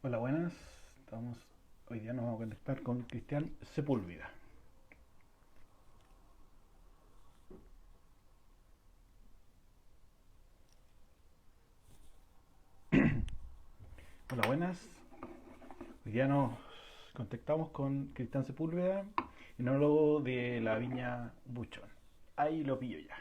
Hola, buenas. Hoy día nos vamos a conectar con Cristian Sepúlveda. Hola, buenas. Hoy día nos contactamos con Cristian Sepúlveda, enólogo de la viña Buchón. Ahí lo pillo ya.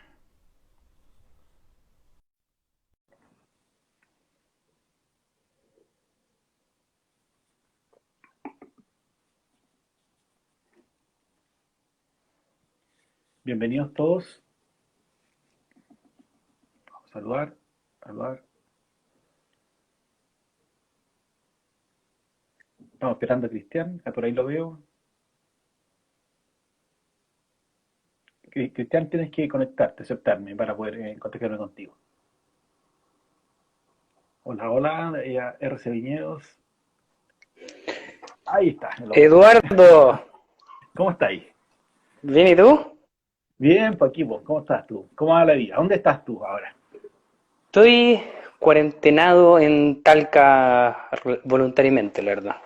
Bienvenidos todos. Vamos a saludar, saludar. Estamos esperando a Cristian, por ahí lo veo. Cristian, tienes que conectarte, aceptarme para poder contactarme contigo. Hola, hola, RC Viñedos. Ahí está, lo veo. Eduardo, ¿Cómo estáis? ¿bien y tú? Bien, pues aquí, pues, ¿cómo estás tú? ¿Cómo va la vida? ¿Dónde estás tú ahora? Estoy cuarentenado en Talca voluntariamente, la verdad.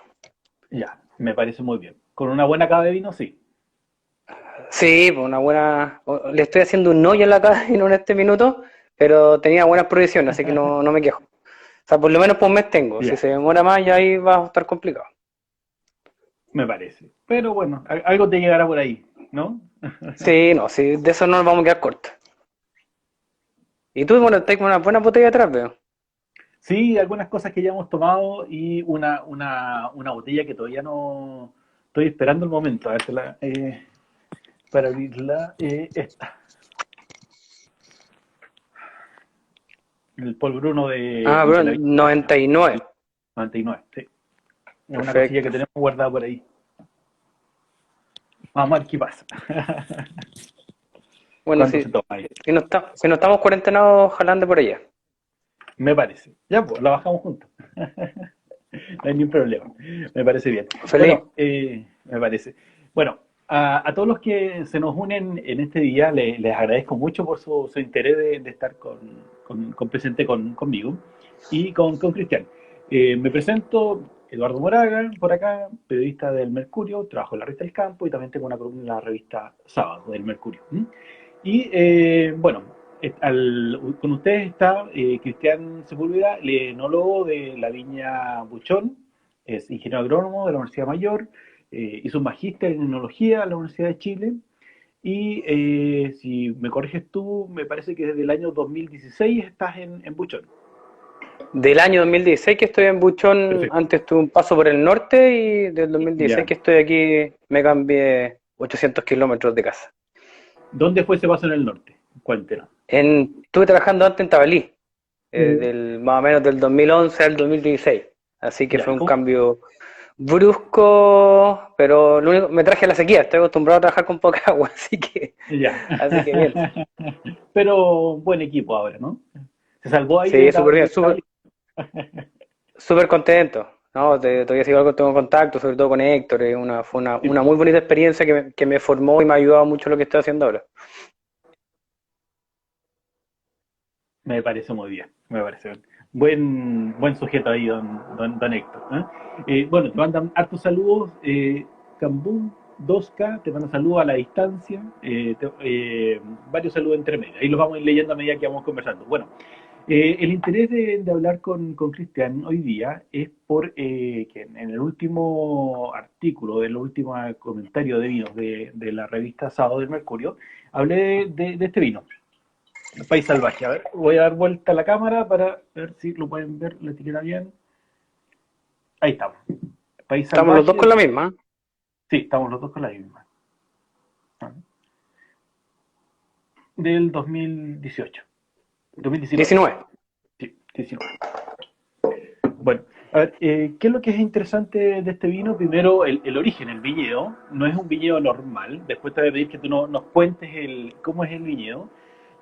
Ya, me parece muy bien. ¿Con una buena cava de vino? Sí. Sí, pues una buena. Le estoy haciendo un hoyo en la cadena en este minuto, pero tenía buenas provisiones, así que no me quejo. O sea, por lo menos por un mes tengo. Si Ya, se demora más, ya ahí va a estar complicado. me parece. Pero bueno, algo te llegará por ahí, ¿no? Sí, no, sí, de eso no nos vamos a quedar cortos. Y tú, bueno, estás con una buena botella atrás, veo. Sí, algunas cosas que ya hemos tomado y una botella que todavía no... Estoy esperando el momento, a ver, para abrirla. Esta, el Paul Bruno Ah, de bro, la Viña 99. 99, sí. Es una cosilla que Perfecto. tenemos guardada por ahí. Vamos a ver qué pasa. Bueno, ¿Cuándo se si, toma ahí? si no estamos cuarentenados, jalando por allá. Me parece. Ya, pues, la bajamos juntos. No hay ningún problema. Me parece bien. Feliz. Bueno, me parece. Bueno, a todos los que se nos unen en este día, les agradezco mucho por su interés de estar presente conmigo y con Cristian. Me presento, Eduardo Moraga, por acá, periodista del Mercurio, trabajo en la revista El Campo y también tengo una columna en la revista Sábado del Mercurio. ¿Mm? Y bueno, con ustedes está Cristian Sepúlveda, el enólogo de la viña Buchón, es ingeniero agrónomo de la Universidad Mayor, hizo un magíster en enología en la Universidad de Chile y si me corriges tú, me parece que desde el año 2016 estás en Buchón. Del año 2016 que estoy en Buchón, Perfecto. antes tuve un paso por el norte y del 2016 Ya. que estoy aquí me cambié 800 kilómetros de casa. ¿Dónde fue ese paso en el norte? Cuéntenos. Estuve trabajando antes en Tabalí, más o menos del 2011 al 2016, así que Ya, fue ¿y un cómo? cambio brusco, pero lo único, me traje a la sequía, estoy acostumbrado a trabajar con poca agua, Ya. así que bien. Pero buen equipo ahora, ¿no? Se salvó ahí Sí, súper bien, de Tabasco. súper contento. No, todavía sigo algo, tengo contacto, sobre todo con Héctor. Fue Sí, una muy bonita experiencia que me formó y me ha ayudado mucho lo que estoy haciendo ahora. me parece muy bien, me parece bien. Buen sujeto ahí, don Héctor. ¿Eh? Bueno, te mandan hartos saludos. Cambum, 2K, te manda saludos a la distancia. Varios saludos entre medio. Ahí los vamos a ir leyendo a medida que vamos conversando. Bueno, el interés de hablar con Cristian hoy día es por que en el último artículo, del último comentario de vinos de la revista Sábado del Mercurio, hablé de este vino. País salvaje. A ver, voy a dar vuelta a la cámara para ver si lo pueden ver la etiqueta bien. Ahí estamos. País Estamos los dos salvaje. con la misma. Sí, estamos los dos con la misma. Del 2018. 2019. 19. Sí, 19. Bueno, a ver, ¿qué es lo que es interesante de este vino? Primero, el origen, el viñedo. No es un viñedo normal. Después te voy a pedir que tú nos cuentes cómo es el viñedo.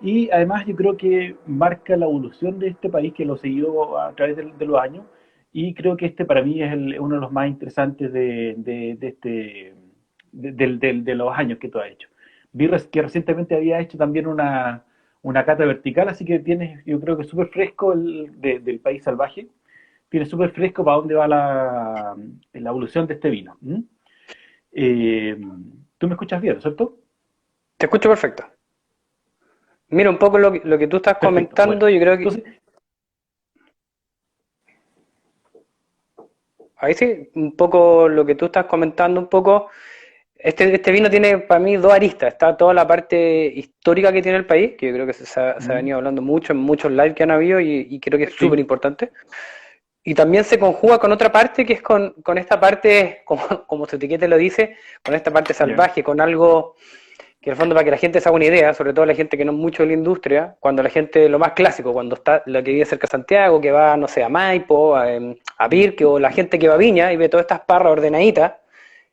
Y además yo creo que marca la evolución de este país que lo siguió a través de los años. Y creo que este para mí es uno de los más interesantes de los años que tú has hecho. Que recientemente había hecho también una cata vertical, así que tienes, yo creo que súper fresco del país salvaje. tiene súper fresco para dónde va la evolución de este vino. ¿Mm? Eh, ¿Tú me escuchas bien, cierto? Te escucho perfecto. Mira, un poco lo que tú estás Perfecto, bueno. comentando, yo creo que, Entonces, ahí sí, un poco lo que tú estás comentando, un poco, este vino tiene para mí dos aristas. Está toda la parte histórica que tiene el país, que yo creo que se ha mm, venido hablando mucho en muchos lives que han habido y creo que es súper sí, importante. Y también se conjuga con otra parte que es con esta parte, como su etiqueta lo dice, con esta parte ya, salvaje, con algo que en el fondo para que la gente se haga una idea, sobre todo la gente que no es mucho de la industria, cuando la gente, lo más clásico, cuando está la que vive cerca de Santiago, que va, no sé, a Maipo, a mm, Pirque, o la gente que va a Viña y ve todas estas parras ordenaditas,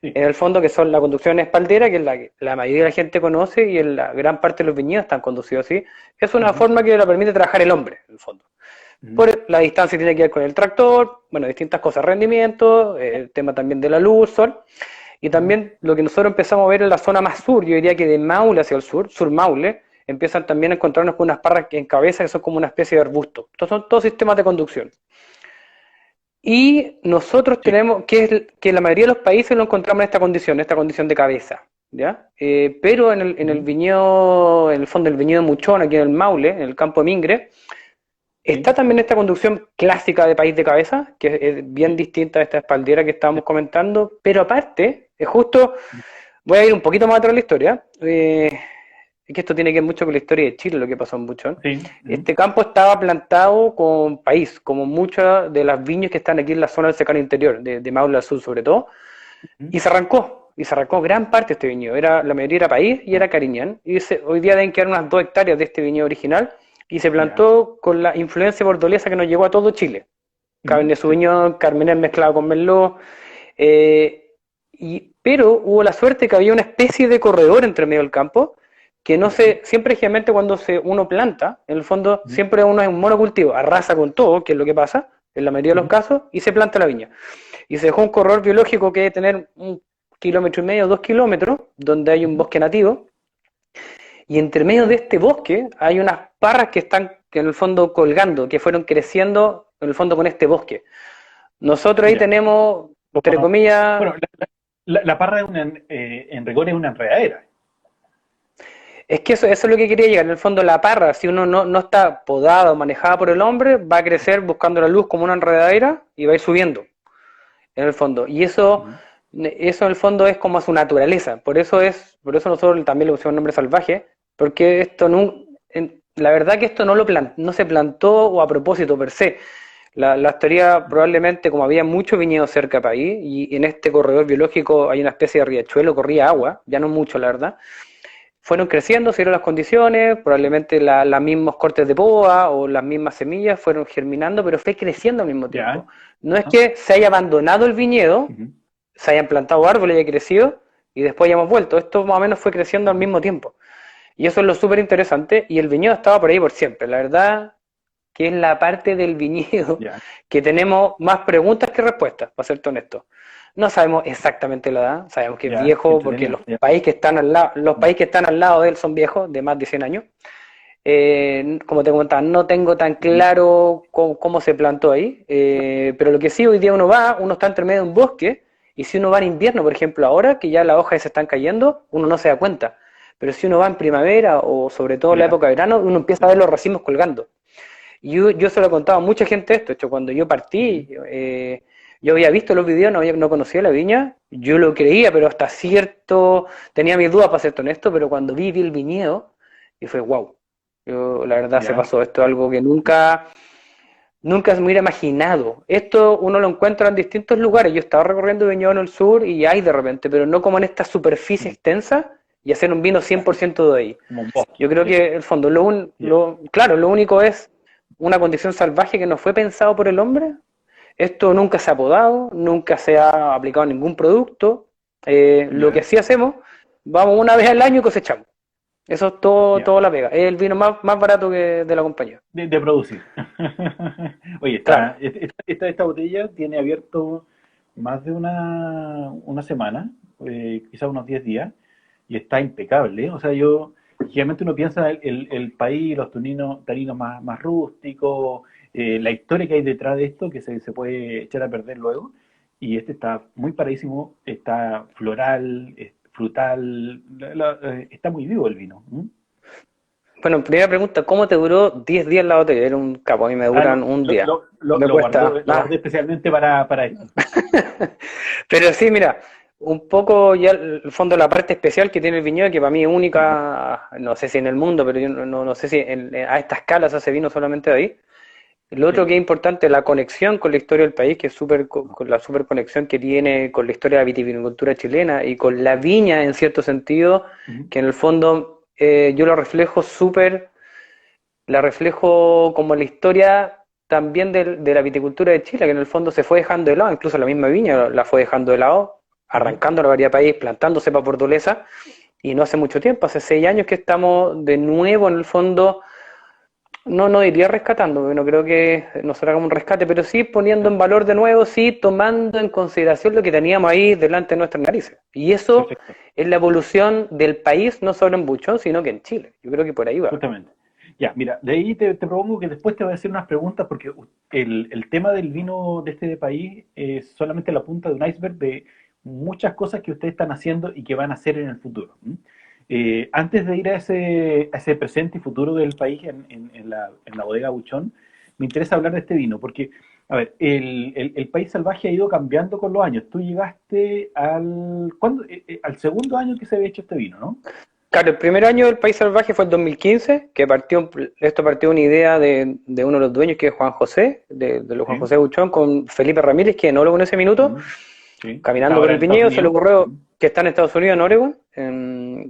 sí, en el fondo que son la conducción espaldera, que es la que la mayoría de la gente conoce y en la gran parte de los viñedos están conducidos así, es una ujú, forma que le permite trabajar el hombre, en el fondo. ujú, Por la distancia tiene que ver con el tractor, bueno, distintas cosas, rendimiento, el tema también de la luz, sol, y ujú, también lo que nosotros empezamos a ver en la zona más sur, yo diría que de Maule hacia el sur, sur Maule, empiezan también a encontrarnos con unas parras en cabeza que son como una especie de arbusto. Estos son todos sistemas de conducción. Y nosotros sí, tenemos, que la mayoría de los países lo encontramos en esta condición de cabeza, ¿ya? Pero en el ujú, viñedo, en el fondo del viñedo Muchón, aquí en el Maule, en el campo de Mingre, está sí, también esta conducción clásica de país de cabeza, que es bien sí, distinta a esta espaldera que sí, estábamos comentando, pero aparte, es justo, voy a ir un poquito más atrás de la historia, es que esto tiene que ver mucho con la historia de Chile, lo que pasó en Buchón. sí, ujú, Este campo estaba plantado con país, como muchas de las viñas que están aquí en la zona del secano interior, de Maule al sur sobre todo, ujú, y se arrancó gran parte de este viñedo. La mayoría era país y era Cariñán. Hoy día deben quedar unas 2 hectáreas de este viñedo original y se ya, plantó con la influencia bordolesa que nos llegó a todo Chile. ujú, Cabernet sí, Sauvignon, Carmener mezclado con Merlot. eh, pero hubo la suerte que había una especie de corredor entre medio del campo que no ya, se, siempre generalmente cuando uno planta, en el fondo ujú, siempre uno es un monocultivo, arrasa con todo, que es lo que pasa en la mayoría de los ujú, casos, y se planta la viña. Y se dejó un corredor biológico que debe tener 1,5 kilómetros, 2 kilómetros, donde hay un ujú, bosque nativo, y entre medio de ya, este bosque hay unas parras que están en el fondo colgando, que fueron creciendo en el fondo con este bosque. Nosotros ahí ya. tenemos, entre Como- comillas, bueno, la parra es en rigor es una enredadera. es que eso es lo que quería llegar. En el fondo, la parra, si uno no está podada o manejada por el hombre, va a crecer buscando la luz como una enredadera y va a ir subiendo, en el fondo. Y Ujú, eso en el fondo es como su naturaleza. Por eso nosotros también le pusimos nombre salvaje, porque esto no, la verdad que esto no se plantó o a propósito per se. La teoría probablemente, como había mucho viñedo cerca para ahí, y en este corredor biológico hay una especie de riachuelo, corría agua, ya no mucho la verdad, fueron creciendo, se dieron las condiciones, probablemente los mismos cortes de poda o las mismas semillas fueron germinando, pero fue creciendo al mismo ya, tiempo. No es ajá, que se haya abandonado el viñedo, ujú, se hayan plantado árboles y haya crecido y después hayamos vuelto. Esto más o menos fue creciendo al ujú, mismo tiempo. Y eso es lo súper interesante y el viñedo estaba por ahí por siempre. La verdad que es la parte del viñedo ya, que tenemos más preguntas que respuestas, para ser honesto. No sabemos exactamente la edad, sabemos que es ya, qué viejo porque entretenido. Ya, los mm, países que están al lado de él son viejos, de más de 100 años. Como te comentaba, no tengo tan ujú, claro cómo se plantó ahí, pero lo que sí hoy día uno está entre medio de un bosque, y si uno va en invierno, por ejemplo, ahora que ya las hojas se están cayendo, uno no se da cuenta. Pero si uno va en primavera o sobre todo en la ya, época de verano, uno empieza a sí, ver los racimos colgando. Y yo se lo he contado a mucha gente esto. De hecho, cuando yo ujú, partí, yo había visto los videos, no conocía la viña, yo lo creía, pero hasta cierto, tenía mis dudas para ser honesto, pero cuando vi el viñedo, y fue wow. Yo, la verdad, se ya, pasó. Esto es algo que nunca se me hubiera imaginado. Esto uno lo encuentra en distintos lugares. Yo estaba recorriendo Viñedo en el sur y hay de repente, pero no como en esta superficie mm, extensa y hacer un vino ya, 100% de ahí. como un bosque, Yo creo ya, que el fondo, ya, claro, lo único es una condición salvaje que no fue pensado por el hombre. Esto nunca se ha podado, nunca se ha aplicado ningún producto. Lo que ya, sí hacemos, vamos una vez al año y cosechamos. Eso es todo, ya, todo la pega. Es el vino más barato que de la compañía. de producir. Oye, Claro. esta botella tiene abierto más de una semana, quizás unos 10 días, y está impecable, ¿eh? O sea, yo generalmente uno piensa el país, los taninos más rústicos, la historia que hay detrás de esto que se puede echar a perder luego. Y este está muy paradísimo, está floral, frutal, está muy vivo el vino. ¿Mm? Bueno, primera pregunta, ¿cómo te duró 10 días la botella? Era un capo, a mí me Ah, duran un día. Me cuesta lo más. guardé especialmente para esto. Pero sí, mira, un poco ya el fondo, la parte especial que tiene el viñedo, que para mí es única, no sé si en el mundo, pero yo no sé si a esta escala se hace vino solamente de ahí. Lo otro Sí. que es importante, la conexión con la historia del país, que es súper, con la super conexión que tiene con la historia de la vitivinicultura chilena y con la viña en cierto sentido, Ujú. que en el fondo yo lo reflejo súper, la reflejo como la historia también de la viticultura de Chile, que en el fondo se fue dejando de lado, incluso la misma viña la fue dejando de lado, Ujú. arrancando la variedad país, plantándose cepa portulesa, y no hace mucho tiempo, hace 6 años que estamos de nuevo en el fondo, no diría rescatando, porque no creo que nos hagamos un rescate, pero sí poniendo en Claro. valor de nuevo, sí tomando en consideración lo que teníamos ahí delante de nuestras narices. Y eso Perfecto. es la evolución del país, no solo en Buchón, sino que en Chile. Yo creo que por ahí va. Justamente. Ya, mira, de ahí te propongo que después te voy a hacer unas preguntas porque el tema del vino de este país es solamente la punta de un iceberg de muchas cosas que ustedes están haciendo y que van a hacer en el futuro. ¿M? Antes de ir a ese presente y futuro del país en la bodega Buchón, me interesa hablar de este vino porque, a ver, el país salvaje ha ido cambiando con los años. Tú llegaste ¿cuándo? Al segundo año que se había hecho este vino, ¿no? Claro, el primer año del País Salvaje fue el 2015, que esto partió de una idea de uno de los dueños, que es Juan José, de los Juan Sí. José Buchón, con Felipe Ramírez, que no lo en ese minuto, Mm, sí, que está caminando por ahora el en Estados viñedo, se le Unidos. ocurrió Mm, que está en Estados Unidos, en Oregon,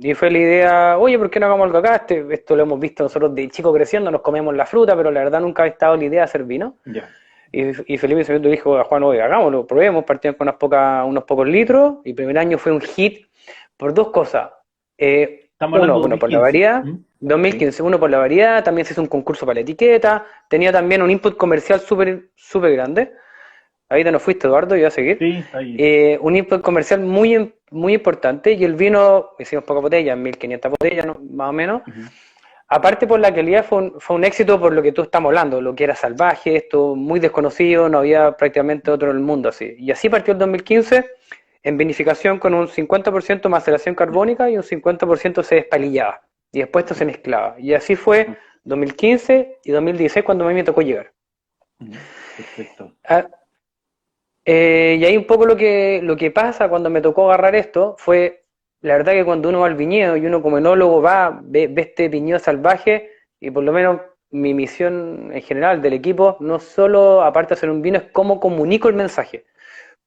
y fue la idea, oye, ¿por qué no hagamos algo acá? Esto lo hemos visto nosotros de chico creciendo, nos comemos la fruta, pero la verdad nunca ha estado la idea de hacer vino. ya. Y Felipe se dijo a Juan, oye, hagámoslo, probemos, partimos con unos pocos litros, y el primer año fue un hit por dos cosas. Estamos hablando Uno, de bueno, por la 2015. variedad, ¿Mm? Sí, 2015, uno por la variedad, también se hizo un concurso para la etiqueta, tenía también un input comercial súper súper grande. Ahí te nos fuiste, Eduardo, y voy a seguir. sí, ahí. Un input comercial muy importante, y el vino, hicimos pocas botellas, 1500 botellas, ¿no? Más o menos. Ujú. Aparte por la calidad fue un éxito por lo que tú estamos hablando, lo que era salvaje, esto muy desconocido, no había prácticamente otro en el mundo así. Y así partió el 2015 en vinificación con un 50% maceración carbónica y un 50% se despalillaba. Y después esto se mezclaba. Y así fue 2015 y 2016 cuando a mí me tocó llegar. Ujú. Perfecto. Ah, y ahí un poco lo que pasa cuando me tocó agarrar esto fue, la verdad que cuando uno va al viñedo y uno como enólogo ve este viñedo salvaje, y por lo menos mi misión en general del equipo, no solo aparte de hacer un vino, es cómo comunico el mensaje,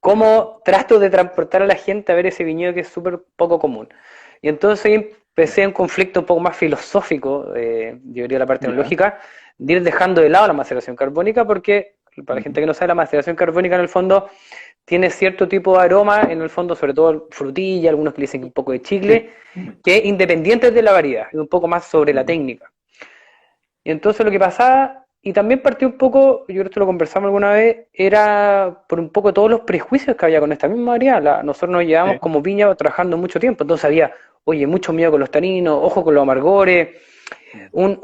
cómo trato de transportar a la gente a ver ese viñedo que es súper poco común. Y entonces ahí empecé un conflicto un poco más filosófico, yo diría la parte Ya. tecnológica, de ir dejando de lado la maceración carbónica, porque para la Ujú. gente que no sabe, la maceración carbónica en el fondo tiene cierto tipo de aroma, en el fondo sobre todo frutilla, algunos que le dicen un poco de Sí. chicle, que es independiente de la variedad, es un poco más sobre la Ujú. técnica. Y entonces lo que pasaba, y también partió un poco, yo creo que esto lo conversamos alguna vez, era por un poco todos los prejuicios que había con esta misma variedad. Nosotros nos llevamos Sí. como viña trabajando mucho tiempo, entonces había, oye, mucho miedo con los taninos, ojo con los amargores, Mm.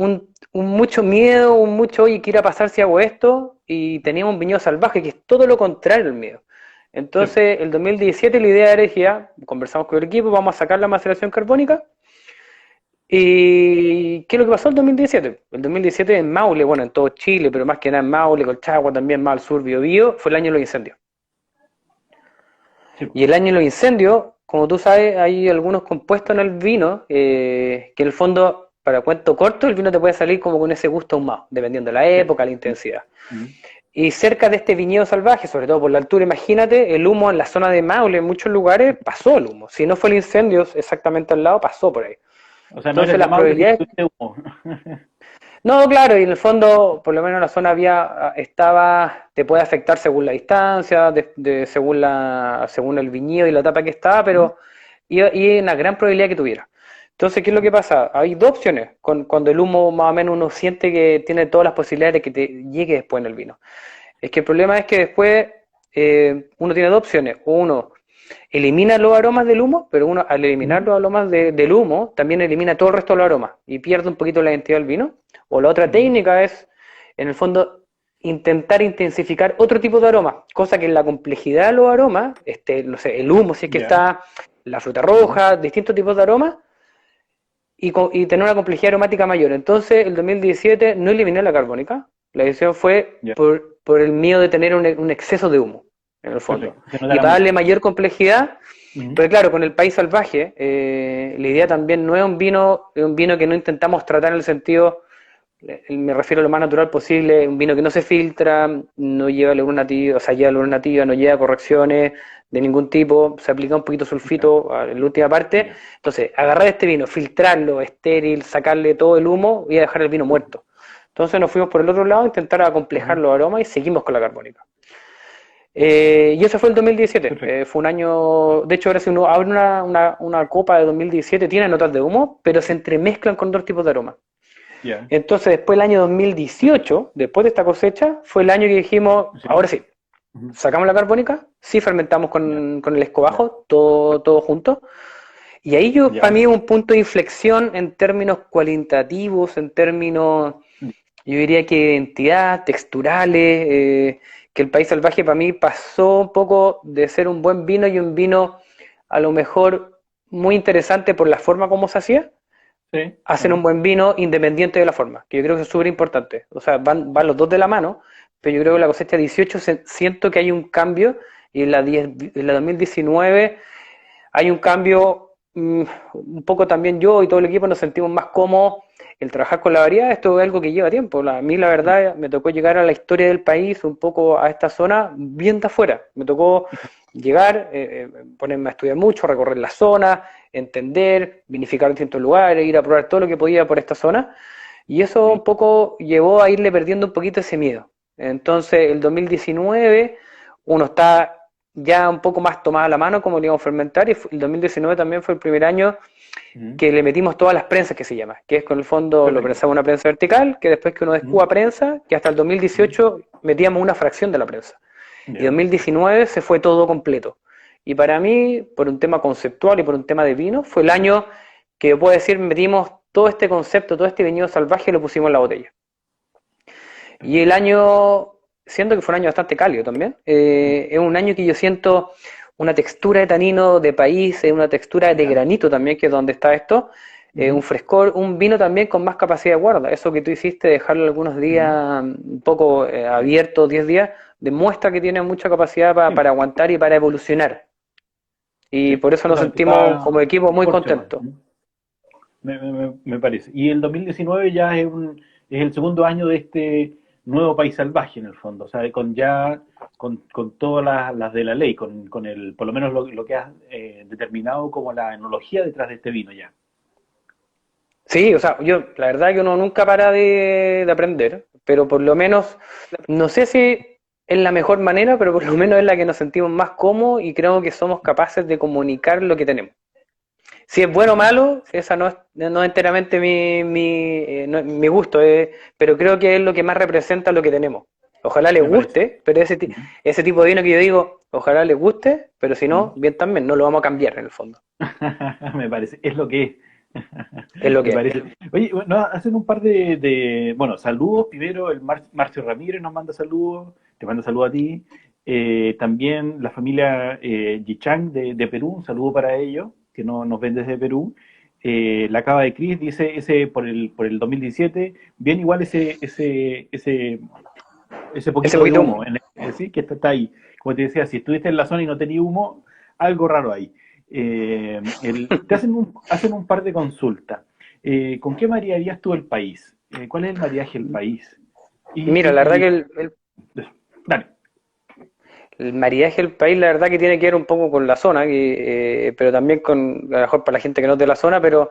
un mucho miedo, un mucho, oye, ¿qué irá a pasar si hago esto? Y teníamos un viñedo salvaje, que es todo lo contrario al miedo. Sí. Entonces, el 2017 la idea era que ya, conversamos con el equipo, vamos a sacar la maceración carbónica. ¿Y qué es lo que pasó el 2017? El 2017 en Maule, bueno, en todo Chile, pero más que nada en Maule, Colchagua, también más al sur, Biobío, fue el año de los incendios. Sí. Y el año de los incendios, como tú sabes, hay algunos compuestos en el vino que en el fondo, para cuento corto, el vino te puede salir como con ese gusto ahumado, dependiendo de la Sí. época, la intensidad. Ujú. Y cerca de este viñedo salvaje, sobre todo por la altura, imagínate, el humo en la zona de Maule, en muchos lugares, pasó el humo. Si no fue el incendio exactamente al lado, pasó por ahí. O sea, no Entonces eres de las Maule, pero probabilidades. tuviste humo. No, claro, y en el fondo, por lo menos la zona te puede afectar según la distancia, según el viñedo y la etapa que está, Ujú. pero y hay una gran probabilidad que tuviera. Entonces, ¿qué es lo que pasa? Hay dos opciones. Cuando el humo más o menos uno siente que tiene todas las posibilidades de que te llegue después en el vino. Es que el problema es que después uno tiene dos opciones. Uno, elimina los aromas del humo, pero uno al eliminar Ujú. los aromas del humo, también elimina todo el resto de los aromas y pierde un poquito la identidad del vino. O la otra Ujú. técnica es, en el fondo, intentar intensificar otro tipo de aroma, cosa que en la complejidad de los aromas, no sé, el humo, si es que Ya. está, la fruta Ujú. roja, distintos tipos de aromas, y tener una complejidad aromática mayor. Entonces, el 2017 no eliminé la carbónica, la decisión fue Ya. por el miedo de tener un exceso de humo, en el fondo. Perfecto. Se Y notara para darle mucho. mayor complejidad, Ujú. pero claro, con el país salvaje, la idea también no es un vino que no intentamos tratar en el sentido, me refiero a lo más natural posible, un vino que no se filtra, no lleva levadura nativa, o sea, lleva levadura nativa, no lleva correcciones de ningún tipo, se aplica un poquito Ya. sulfito en la última parte. Ya. Entonces, agarrar este vino, filtrarlo, estéril, sacarle todo el humo y a dejar el vino muerto. Entonces nos fuimos por el otro lado, intentar acomplejar Ujú. los aromas y seguimos con la carbónica. Y eso fue el 2017. Perfecto. Fue un año, de hecho ahora si uno abre una copa de 2017 tiene notas de humo, pero se entremezclan con dos tipos de aromas. Ya. Entonces después el año 2018, después de esta cosecha, fue el año que dijimos, Sí. ahora sí, Ujú. sacamos la carbónica, sí fermentamos Ya. con el Ya. escobajo, todo junto. Y ahí yo, para mí, Ya. es un punto de inflexión en términos cualitativos, en términos, yo diría que identidad, texturales, que el país salvaje para mí pasó un poco de ser un buen vino y un vino a lo mejor muy interesante por la forma como se hacía, Sí. a ser un Claro. buen vino independiente de la forma, que yo creo que es súper importante. O sea, van los dos de la mano, pero yo creo que la cosecha 18 siento que hay un cambio y en la 2019 hay un cambio, un poco también yo y todo el equipo nos sentimos más cómodos el trabajar con la variedad. Esto es algo que lleva tiempo. A mí la verdad me tocó llegar a la historia del país, un poco a esta zona, bien de afuera. Me tocó llegar, ponerme a estudiar mucho, recorrer la zona, entender, vinificar distintos lugares, ir a probar todo lo que podía por esta zona. Y eso un Sí. poco llevó a irle perdiendo un poquito ese miedo. Entonces, el 2019 uno está ya un poco más tomada la mano, como le íbamos a fermentar, y el 2019 también fue el primer año Ujú. que le metimos todas las prensas que se llama, que es con el fondo lo Perfecto. prensaba una prensa vertical, que después que uno Ujú. descuba prensa, que hasta el Ujú. 2018 metíamos una fracción de la prensa. Y Ya. 2019 se fue todo completo. Y para mí, por un tema conceptual y por un tema de vino, fue el año que yo puedo decir, metimos todo este concepto, todo este viñedo salvaje y lo pusimos en la botella. Y el Perfecto. año, siento que fue un año bastante cálido también, es un año que yo siento una textura de tanino de país, una textura de Ya. granito también, que es donde está esto, un Ujú. frescor, un vino también con más capacidad de guarda. Eso que tú hiciste, dejarlo algunos Ujú. días un poco abierto, 10 días, demuestra que tiene mucha capacidad Sí. para aguantar y para evolucionar. Y Sí. por eso nos Totalmente. sentimos Está como equipo muy corcho. contentos. Me parece. Y el 2019 ya es el segundo año de este nuevo país salvaje en el fondo, o sea, con todas las de la ley, con el, por lo menos lo que has determinado como la enología detrás de este vino ya. Sí, o sea, yo, la verdad que uno nunca para de aprender, pero por lo menos, no sé si es la mejor manera, pero por lo menos es la que nos sentimos más cómodos y creo que somos capaces de comunicar lo que tenemos. Si es bueno o Perfecto. malo, esa no es enteramente mi gusto, pero creo que es lo que más representa lo que tenemos. Ojalá les Me parece. guste, pero Ujú. ese tipo de vino que yo digo, ojalá les guste, pero si Ujú. no, bien también, no lo vamos a cambiar en el fondo. Me parece, es lo que es. Es lo Me que es. parece. Oye, bueno, hacen un par bueno, saludos. Primero, Marcio Ramírez nos manda saludos, te manda saludos a ti. También la familia Yichang de Perú, un saludo para ellos, que nos ven desde Perú. La Cava de Cris dice, ese por el 2017, bien igual ese Ese poquito de poquito humo, humo. sí, que está ahí. Como te decía, si estuviste en la zona y no tenías humo, algo raro ahí. Te hacen un par de consultas. ¿Con qué maridarías tú el país? ¿Cuál es el maridaje del país? Mira, la verdad que Dale. el maridaje del país, la verdad que tiene que ver un poco con la zona, pero también con, a lo mejor para la gente que no es de la zona, pero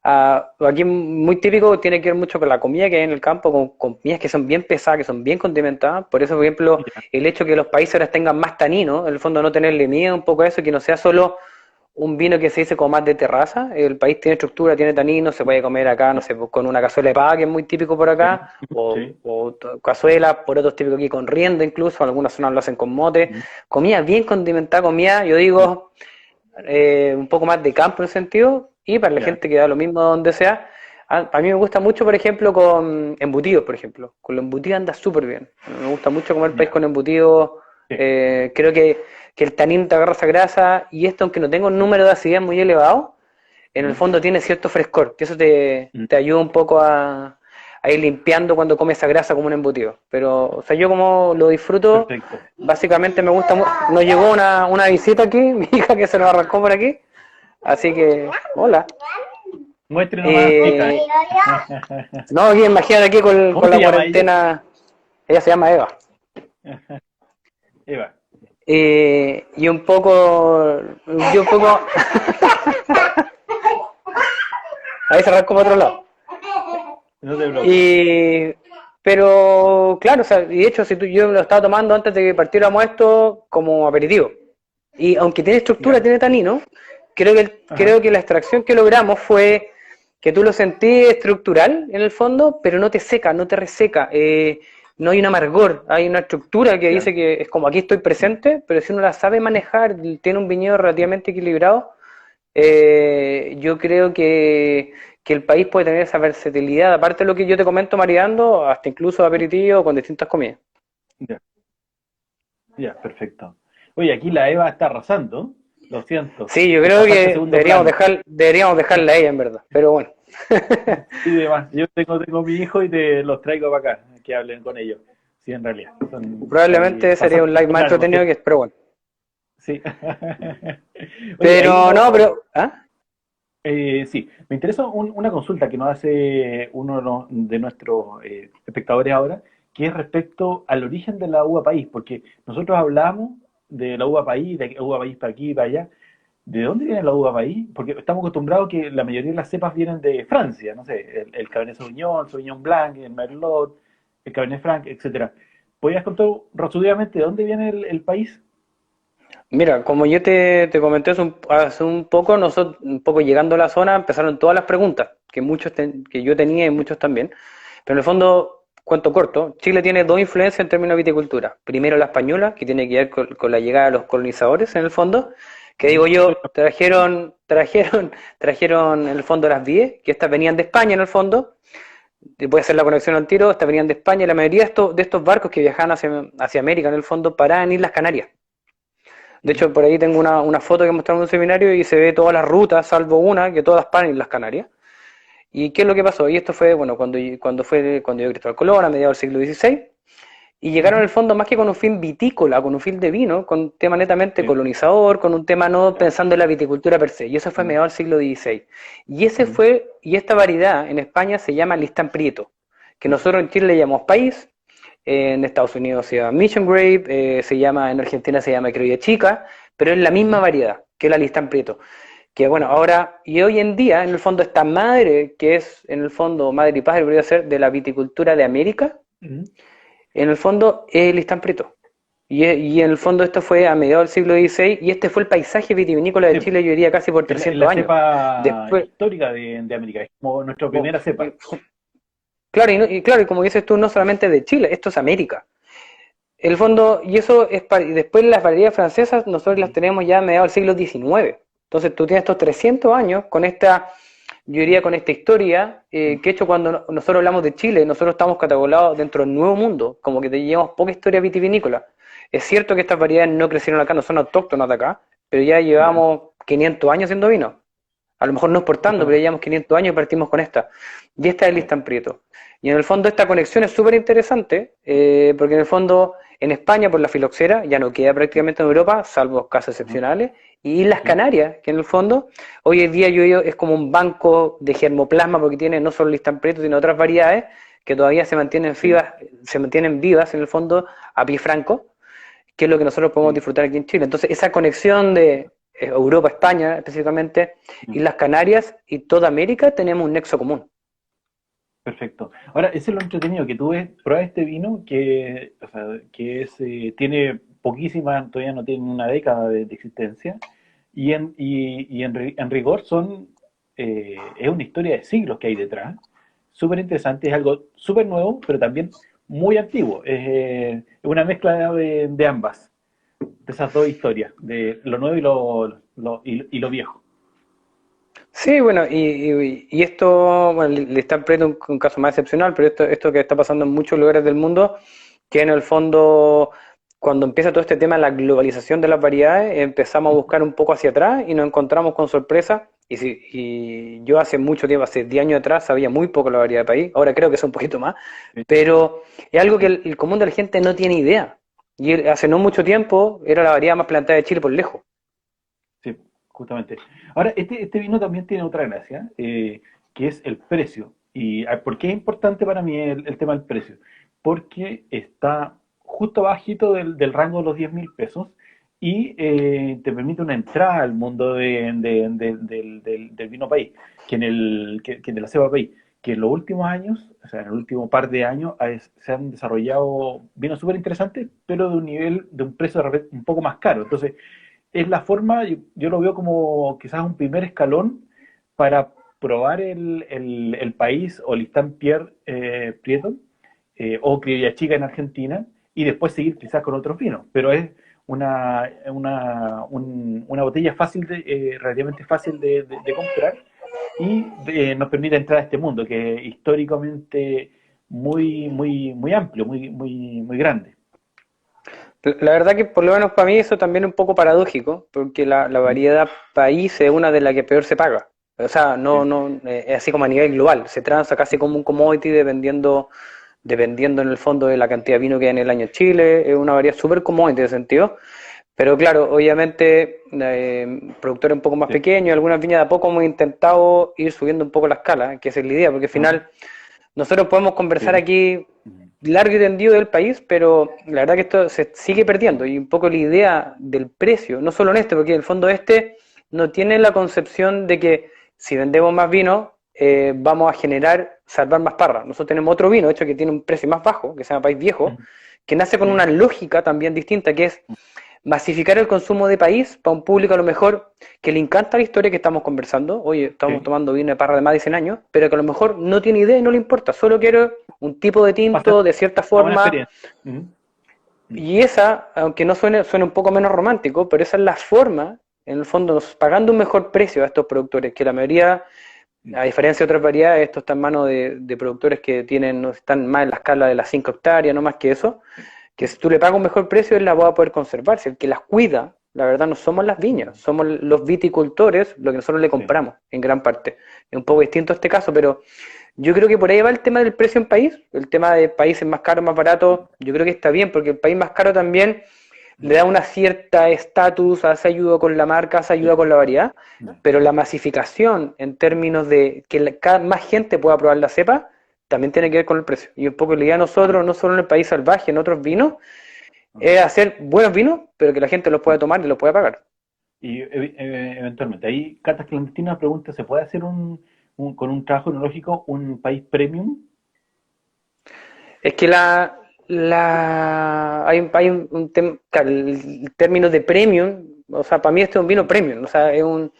aquí muy típico tiene que ver mucho con la comida que hay en el campo, con comidas que son bien pesadas, que son bien condimentadas. Por eso, por ejemplo, Ya. el hecho que los países ahora tengan más tanino, en el fondo no tenerle miedo un poco a eso, que no sea solo un vino que se dice como más de terraza. El país tiene estructura, tiene tanino, se puede comer acá, no sé, pues, con una cazuela de pava, que es muy típico por Sí, acá, sí. cazuela, por otros típicos aquí con rienda incluso, algunas zonas lo hacen con mote. Mm, Comida bien condimentada, comida, yo mm, digo, un poco más de campo en el sentido, y para la ya, gente que da lo mismo donde sea. A mí me gusta mucho, por ejemplo, con embutidos, por ejemplo. Con los embutidos anda súper bien. Me gusta mucho comer país ya, con embutidos. sí. Creo que el tanín te agarra esa grasa y esto, aunque no tenga un número de acidez muy elevado, en el Mm, fondo tiene cierto frescor, que eso te mm, ayuda un poco a ir limpiando cuando comes esa grasa como un embutido. Pero, o sea, yo como lo disfruto, perfecto. básicamente me gusta mucho. Nos llegó una visita aquí, mi hija que se nos arrancó por aquí, así que, hola. Muestre nomás, hija. Eh, no, aquí imagínate aquí ¿Cómo con se la llama ella? cuarentena, ella se llama Eva. Eva. Y un poco, yo un poco, ahí se arrancó por otro lado. No te preocupes. Y, pero claro, o sea, y de hecho, si yo lo estaba tomando antes de que partiéramos esto como aperitivo. Y aunque tiene estructura, Ya. tiene tanino, Ajá. creo que la extracción que logramos fue que tú lo sentís estructural en el fondo, pero no te seca, no te reseca. No hay un amargor, hay una estructura que Ya. dice que es como aquí estoy Mm, presente, pero si uno la sabe manejar, tiene un viñedo relativamente equilibrado, yo creo que el país puede tener esa versatilidad, aparte de lo que yo te comento maridando, hasta incluso aperitivo con distintas comidas. ya. Ya, perfecto. Oye, aquí la Eva está arrasando. Lo siento. Sí, yo Te creo pasaste a que segundo plano. deberíamos dejarla a ella en verdad, pero bueno. Y demás. Yo tengo mi hijo y te los traigo para acá, que hablen con ellos. Sí, en realidad. Ahí Probablemente sería pasaste un a live segundo más plano, entretenido que, pero bueno. sí. Oye, ahí Pero no, pero, ¿ah? sí, me interesa una consulta que nos hace uno de nuestros espectadores ahora, que es respecto al origen de la uva país, porque nosotros hablamos de la uva país, de uva país para aquí y para allá. ¿De dónde viene la uva país? Porque estamos acostumbrados que la mayoría de las cepas vienen de Francia, no sé, el Cabernet Sauvignon, Sauvignon Blanc, el Merlot, el Cabernet Franc, etcétera. ¿Podrías contar resumidamente de dónde viene el país? Mira, como yo te comenté hace un poco, nosotros, un poco llegando a la zona, empezaron todas las preguntas que que yo tenía y muchos también. Pero en el fondo, cuento corto, Chile tiene dos influencias en términos de viticultura. Primero la española, que tiene que ver con la llegada de los colonizadores en el fondo, que digo Ujú. yo, trajeron en el fondo las vies, que estas venían de España en el fondo. Voy a hacer la conexión al tiro, estas venían de España. La mayoría de estos barcos que viajaban hacia América en el fondo paraban en Islas Canarias. De Ujú. hecho, por ahí tengo una foto que mostraron en un seminario y se ve todas las rutas, salvo una, que todas paran en las Canarias. ¿Y qué es lo que pasó? Y esto fue, bueno, cuando llegó Cristóbal Colón, a mediados del siglo XVI, y llegaron Ujú. al fondo más que con un fin vitícola, con un fin de vino, con un tema netamente Sí, colonizador, con un tema no ya. pensando en la viticultura per se. Y eso fue a Ujú. mediados del siglo XVI. Ujú. Y esta variedad en España se llama Listán Prieto, que nosotros en Chile le llamamos país, en Estados Unidos se llama Mission Grape, en Argentina se llama Criolla Chica, pero es la misma Ujú. variedad que la Listán Prieto. Que bueno, ahora, y hoy en día, en el fondo, esta madre, que es en el fondo madre y padre, podría ser de la viticultura de América, Ujú. en el fondo es el Listán Prieto. Y en el fondo esto fue a mediados del siglo XVI, y este fue el paisaje vitivinícola de Sí, Chile, yo diría casi por es 300 la años. cepa Después, histórica de América, es como nuestra como- primera cepa. claro, y como dices tú, no solamente de Chile, esto es América. El fondo, y eso es y después las variedades francesas, nosotros las Ujú. tenemos ya a mediados del siglo XIX. Entonces tú tienes estos 300 años con yo diría con esta historia, que hecho cuando nosotros hablamos de Chile, nosotros estamos catalogados dentro del Nuevo Mundo, como que te llevamos poca historia vitivinícola. Es cierto que estas variedades no crecieron acá, no son autóctonas de acá, pero ya Ya, llevamos 500 años haciendo vino. A lo mejor no exportando, pero ya justamente. llevamos 500 años y partimos con esta. Y esta es el Sí. Listán Prieto. Y en el fondo esta conexión es súper interesante, porque en el fondo en España por la filoxera ya no queda prácticamente en Europa, salvo casos Ujú. excepcionales, y las Sí. Canarias, que en el fondo hoy en día es como un banco de germoplasma porque tiene no solo Listán Prieto, sino otras variedades que todavía Sí. se mantienen vivas en el fondo a pie franco, que es lo que nosotros podemos Sí. disfrutar aquí en Chile. Entonces, esa conexión de Europa, España específicamente, y Mm. las Canarias y toda América tenemos un nexo común. Perfecto. Ahora, ese es lo entretenido, que tú pruebas este vino que, o sea, tiene poquísima, todavía no tiene una década de existencia, En rigor es una historia de siglos que hay detrás, súper interesante, es algo súper nuevo, pero también muy antiguo. Es una mezcla de ambas, de esas dos historias, de lo nuevo y lo viejo. Sí, bueno, y esto, bueno, le está Prieto un caso más excepcional, pero esto que está pasando en muchos lugares del mundo, que en el fondo, cuando empieza todo este tema de la globalización de las variedades, empezamos a buscar un poco hacia atrás y nos encontramos con sorpresa. Y yo hace mucho tiempo, hace 10 años atrás, sabía muy poco la variedad de país, ahora creo que es un poquito más, Sí, pero es algo que el común de la gente no tiene idea. Y hace no mucho tiempo era la variedad más plantada de Chile por lejos. sí, justamente. Ahora, este vino también tiene otra gracia, que es el precio. ¿Por qué es importante para mí el tema del precio? Porque está justo bajito del rango de los 10.000 pesos y te permite una entrada al mundo del vino país, que de la cepa país, que en los últimos años, o sea, en el último par de años, se han desarrollado vinos súper interesantes, pero de un nivel, de un precio de repente un poco más caro. Entonces, es la forma, yo lo veo como quizás un primer escalón para probar el país o Listán Pierre Prieto o Criolla Chica en Argentina y después seguir quizás con otros vinos. Pero es una botella fácil relativamente fácil de comprar y nos permite entrar a este mundo que es históricamente muy amplio, muy grande. La verdad que por lo menos para mí eso también es un poco paradójico, porque la ¿Mm? variedad país es una de las que peor se paga. O sea, Sí, es así como a nivel global, se transa casi como un commodity dependiendo en el fondo de la cantidad de vino que hay en el año en Chile, es una variedad súper commodity en ese sentido. Pero claro, obviamente, productores un poco más sí, pequeños, algunas viñas de a poco hemos intentado ir subiendo un poco la escala, que esa es la idea, porque al ¿no? final nosotros podemos conversar Sí. aquí Mm. largo y tendido del país, pero la verdad que esto se sigue perdiendo y un poco la idea del precio, no solo en este, porque en el fondo este no tiene la concepción de que si vendemos más vino vamos a generar, salvar más parras. Nosotros tenemos otro vino, de hecho, que tiene un precio más bajo, que se llama País Viejo, Mm. que nace con una Sí. lógica también distinta, que es masificar el consumo de país para un público a lo mejor que le encanta la historia que estamos conversando. Oye, estamos Sí. tomando vino de parra de más de 100 años, pero que a lo mejor no tiene idea y no le importa. Solo quiero un tipo de Pasa tinto de cierta una buena forma. experiencia. Mm. Mm. Y esa, aunque no suene un poco menos romántico, pero esa es la forma, en el fondo, pagando un mejor precio a estos productores, que la mayoría, Mm. a diferencia de otras variedades, esto está en manos de productores que no están más en la escala de las 5 hectáreas, no más que eso, que si tú le pagas un mejor precio, él la va a poder conservar. Si el que las cuida, la verdad, no somos las viñas, Mm. somos los viticultores, lo que nosotros le Sí. compramos, en gran parte. Es un poco distinto este caso, pero yo creo que por ahí va el tema del precio en país, el tema de países más caros, más baratos, yo creo que está bien, porque el país más caro también le Mm. da una cierta estatus, hace ayuda con la marca, hace Sí. ayuda con la variedad, Mm. pero la masificación en términos de que cada más gente pueda probar la cepa, también tiene que ver con el precio. Y un poco la idea de nosotros, no solo en el país salvaje, en otros vinos, Mm. es hacer buenos vinos, pero que la gente los pueda tomar y los pueda pagar. Y eventualmente, ahí, catas clandestinas pregunta, ¿se puede hacer con un trabajo enológico un país premium? Es que hay claro, el término de premium, o sea, para mí este es un vino premium, o sea, en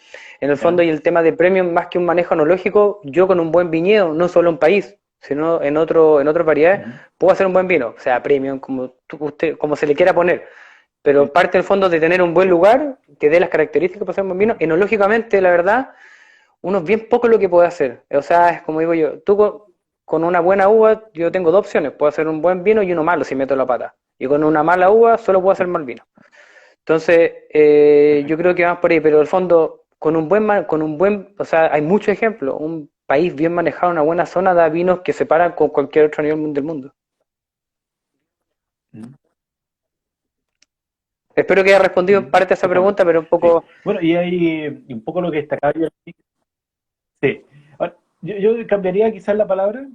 el fondo ¿Ya? y el tema de premium, más que un manejo analógico, yo con un buen viñedo, no solo en país, sino en otras variedades, Ujú. puedo hacer un buen vino, o sea, premium, como se le quiera poner, Sí. pero parte en el fondo de tener un buen lugar que dé las características para hacer un buen vino, Mm. enológicamente, la verdad, uno es bien poco lo que puede hacer. O sea, es como digo yo, tú con una buena uva, yo tengo dos opciones, puedo hacer un buen vino y uno malo si meto la pata. Y con una mala uva solo puedo hacer Sí. mal vino. Entonces, yo Perfecto. creo que vamos por ahí, pero en el fondo, o sea, hay muchos ejemplos. Un país bien manejado, una buena zona, da vinos que se paran con cualquier otro nivel del mundo. Mm. Espero que haya respondido en Mm. parte a esa pregunta, Justamente. pero un Sí. poco. Bueno, y hay un poco lo que destacaba yo aquí. Sí. Ahora, yo cambiaría quizás la palabra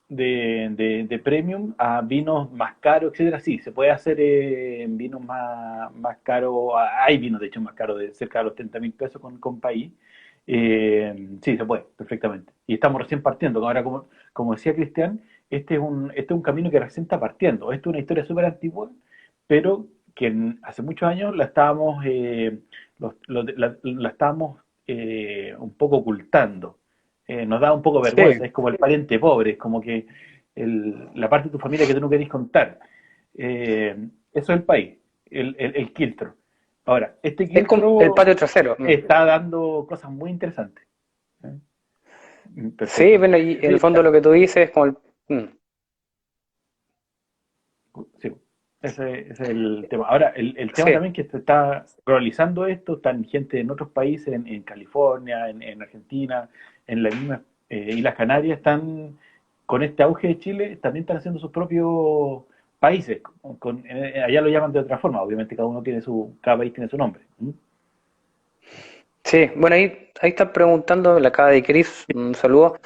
de premium a vinos más caros, etcétera. Sí, se puede hacer en vinos más caros. Hay vinos, de hecho, más caros, de cerca de los 30.000 pesos con país. Sí, se puede, perfectamente. Y estamos recién partiendo. Ahora, como decía Cristian, este es un camino que recién está partiendo. Esto es una historia súper antigua, pero hace muchos años la estábamos, la estábamos un poco ocultando. Nos da un poco vergüenza, Sí, es como el pariente pobre, es como que la parte de tu familia que tú no querés contar. Eso es el país, el quiltro. Ahora, este es como el quiltro patio trasero. está dando cosas muy interesantes. ¿Eh? Sí, Perfecto. bueno, y en Sí, el fondo lo que tú dices es como el... sí, ese es el tema. Ahora, el tema sí, también que se está globalizando esto, están gente en otros países, en California, en Argentina, en las mismas Islas Canarias, están con este auge de Chile, también están haciendo sus propios países. Allá lo llaman de otra forma, obviamente cada país tiene su nombre. ¿Mm? sí. Bueno, ahí está preguntando, la acaba de Cris, un saludo.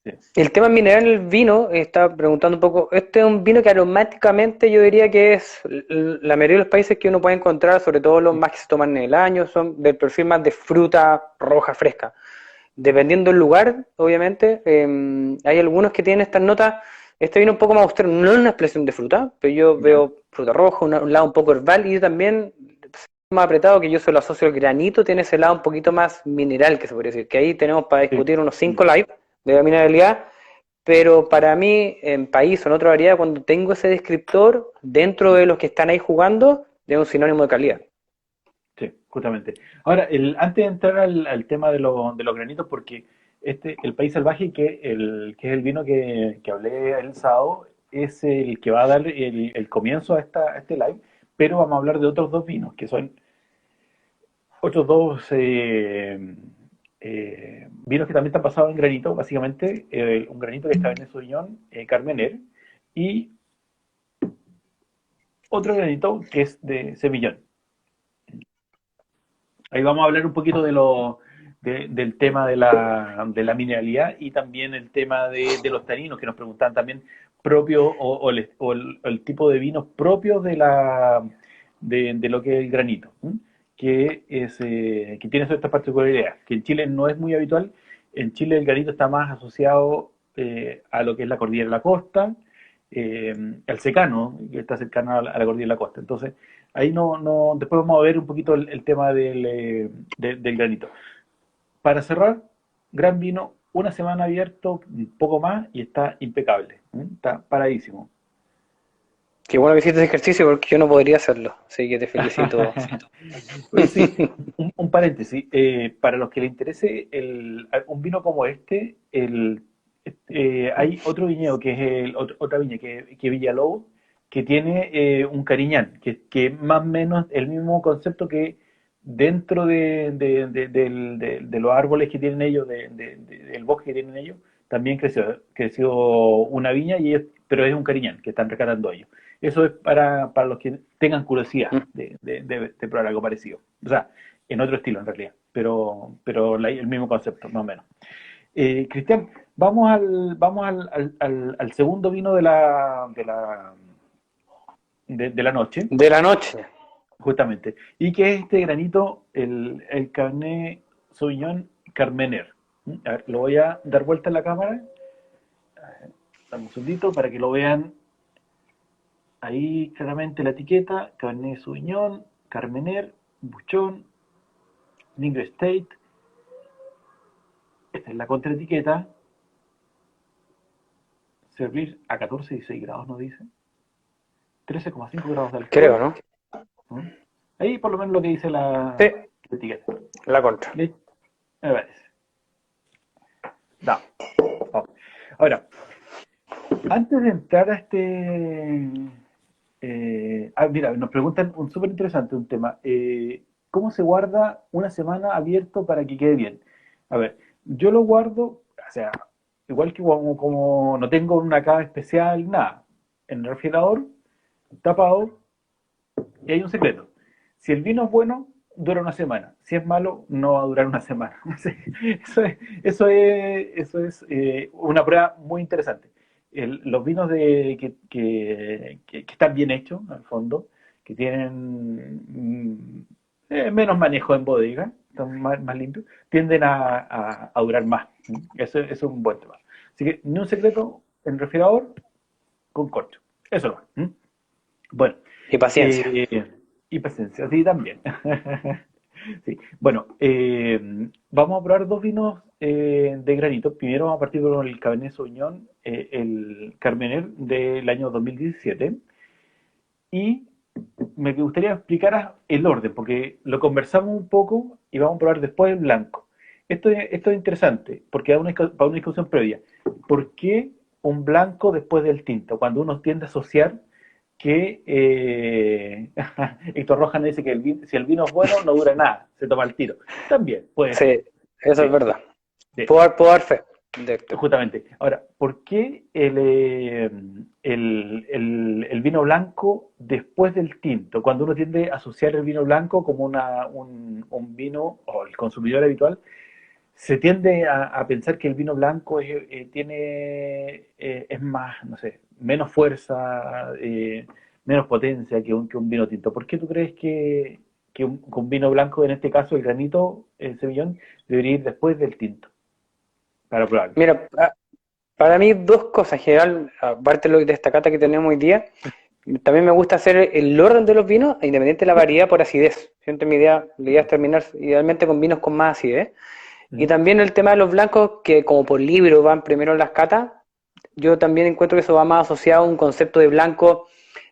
Sí, El tema mineral en el vino, está preguntando un poco, este es un vino que aromáticamente yo diría que es la mayoría de los países que uno puede encontrar, sobre todo los más que se toman en el año, son del perfil más de fruta roja fresca. Dependiendo del lugar, obviamente, hay algunos que tienen estas notas, este vino un poco más austero, no es una expresión de fruta, pero yo ya, veo fruta roja, un lado un poco herbal y yo también, más apretado que yo se lo asocio al granito, tiene ese lado un poquito más mineral, que se podría decir, que ahí tenemos para sí, discutir unos 5 live de la mineralidad, pero para mí, en país o en otra variedad, cuando tengo ese descriptor, dentro de los que están ahí jugando, es un sinónimo de calidad. sí, justamente. Ahora, antes de entrar al tema de los granitos, porque el país salvaje, que es el vino que hablé el sábado, es el que va a dar el comienzo a este live, pero vamos a hablar de otros dos vinos, que son otros dos vinos que también están pasados en granito, básicamente, un granito que está en Sauvignon, Carmener, y otro granito que es de Semillón. Ahí vamos a hablar un poquito del tema de la mineralidad y también el tema de los taninos que nos preguntaban también propio o el tipo de vinos propios de lo que es el granito, ¿m? Que tiene ciertas particularidades, que en Chile no es muy habitual. En Chile el granito está más asociado a lo que es la cordillera de la costa, al secano, que está cercano a la cordillera de la costa. Entonces, ahí después vamos a ver un poquito el tema del granito. Para cerrar, gran vino, una semana abierto, un poco más y está impecable. Está paradísimo. Qué bueno que hiciste ese ejercicio porque yo no podría hacerlo, así que te felicito. Oye, sí, un paréntesis. Para los que les interese un vino como hay otro viñedo que es otra viña que Villalobos, que tiene un cariñán, que más o menos el mismo concepto que dentro de los árboles que tienen ellos, del bosque que tienen ellos, también creció una viña, pero es un cariñán que están rescatando ellos. Eso es para los que tengan curiosidad de probar algo parecido. O sea, en otro estilo en realidad, pero el mismo concepto, más o menos. Cristian, vamos al segundo vino de la noche, De la noche. justamente, y que es este granito, el Cabernet Sauvignon Carmener. A ver, lo voy a dar vuelta en la cámara, dame un segundito para que lo vean ahí claramente la etiqueta: Cabernet Sauvignon, Carmener, Buchón, Negro State. Esta es la contraetiqueta. Servir a 14 y 16 grados, nos dice. 13,5 grados de Creo, alcohol. ¿no? ¿Mm? Ahí por lo menos lo que dice Sí, la etiqueta. la contra. Me parece. No. Vamos. Ahora, antes de entrar a mira, nos preguntan un súper interesante un tema. ¿Cómo se guarda una semana abierto para que quede bien? A ver, yo lo guardo, o sea, igual que como no tengo una caja especial, nada. En el refrigerador, tapado, y hay un secreto. Si el vino es bueno, dura una semana. Si es malo, no va a durar una semana. Eso es una prueba muy interesante. Los vinos que están bien hechos, al fondo, que tienen menos manejo en bodega, están más limpios, tienden a durar más. Eso es un buen tema. Así que ni un secreto en refrigerador con corcho. Eso no. Bueno, Y paciencia. eh, Y presencia, sí, también. Sí. Bueno, vamos a probar dos vinos de granito. Primero vamos a partir con el Cabernet Sauvignon, el Carmener del año 2017. Y me gustaría explicar el orden, porque lo conversamos un poco y vamos a probar después el blanco. Esto es interesante, porque para una discusión previa. ¿Por qué un blanco después del tinto? Cuando uno tiende a asociar que Héctor Rojas dice que si el vino es bueno, no dura nada, se toma el tiro. También puede ser. Sí, eso es Sí, verdad. sí. Puedo dar fe de esto. Justamente. Ahora, ¿por qué el vino blanco después del tinto? Cuando uno tiende a asociar el vino blanco como un vino, o el consumidor habitual, se tiende a pensar que el vino blanco es más, no sé, menos fuerza, menos potencia que un vino tinto. ¿Por qué tú crees que un vino blanco, en este caso el granito, el Semillón, debería ir después del tinto para probarlo? Mira, para mí dos cosas en general, aparte de esta cata que tenemos hoy día, también me gusta hacer el orden de los vinos, independiente de la variedad por acidez. Siempre la idea es terminar idealmente con vinos con más acidez. Y ¿Mm? también el tema de los blancos, que como por libro van primero en las catas, yo también encuentro que eso va más asociado a un concepto de blanco,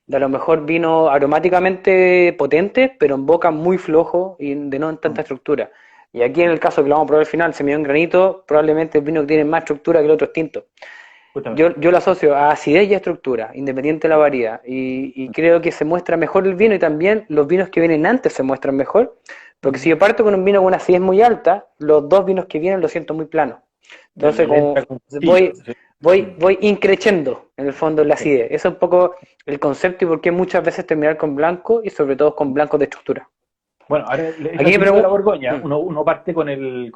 de a lo mejor vino aromáticamente potente, pero en boca muy flojo y de no en tanta estructura. Y aquí en el caso que lo vamos a probar al final, semillón granito, probablemente el vino que tiene más estructura que el otro es tinto. Justamente. Yo lo asocio a acidez y a estructura, independiente de la variedad. Y creo que se muestra mejor el vino y también los vinos que vienen antes se muestran mejor. Porque si Ujú. yo parto con un vino con una acidez muy alta, los dos vinos que vienen los siento muy planos. Entonces, Le como entra con cuchillo. Sí. Mm. voy increciendo en el fondo en la Sí. acidez. Eso es un poco el concepto y por qué muchas veces terminar con blanco y sobre todo con blancos de estructura. Bueno, ahora es Aquí lo me típico de la pregunto, Borgoña. Uno parte con el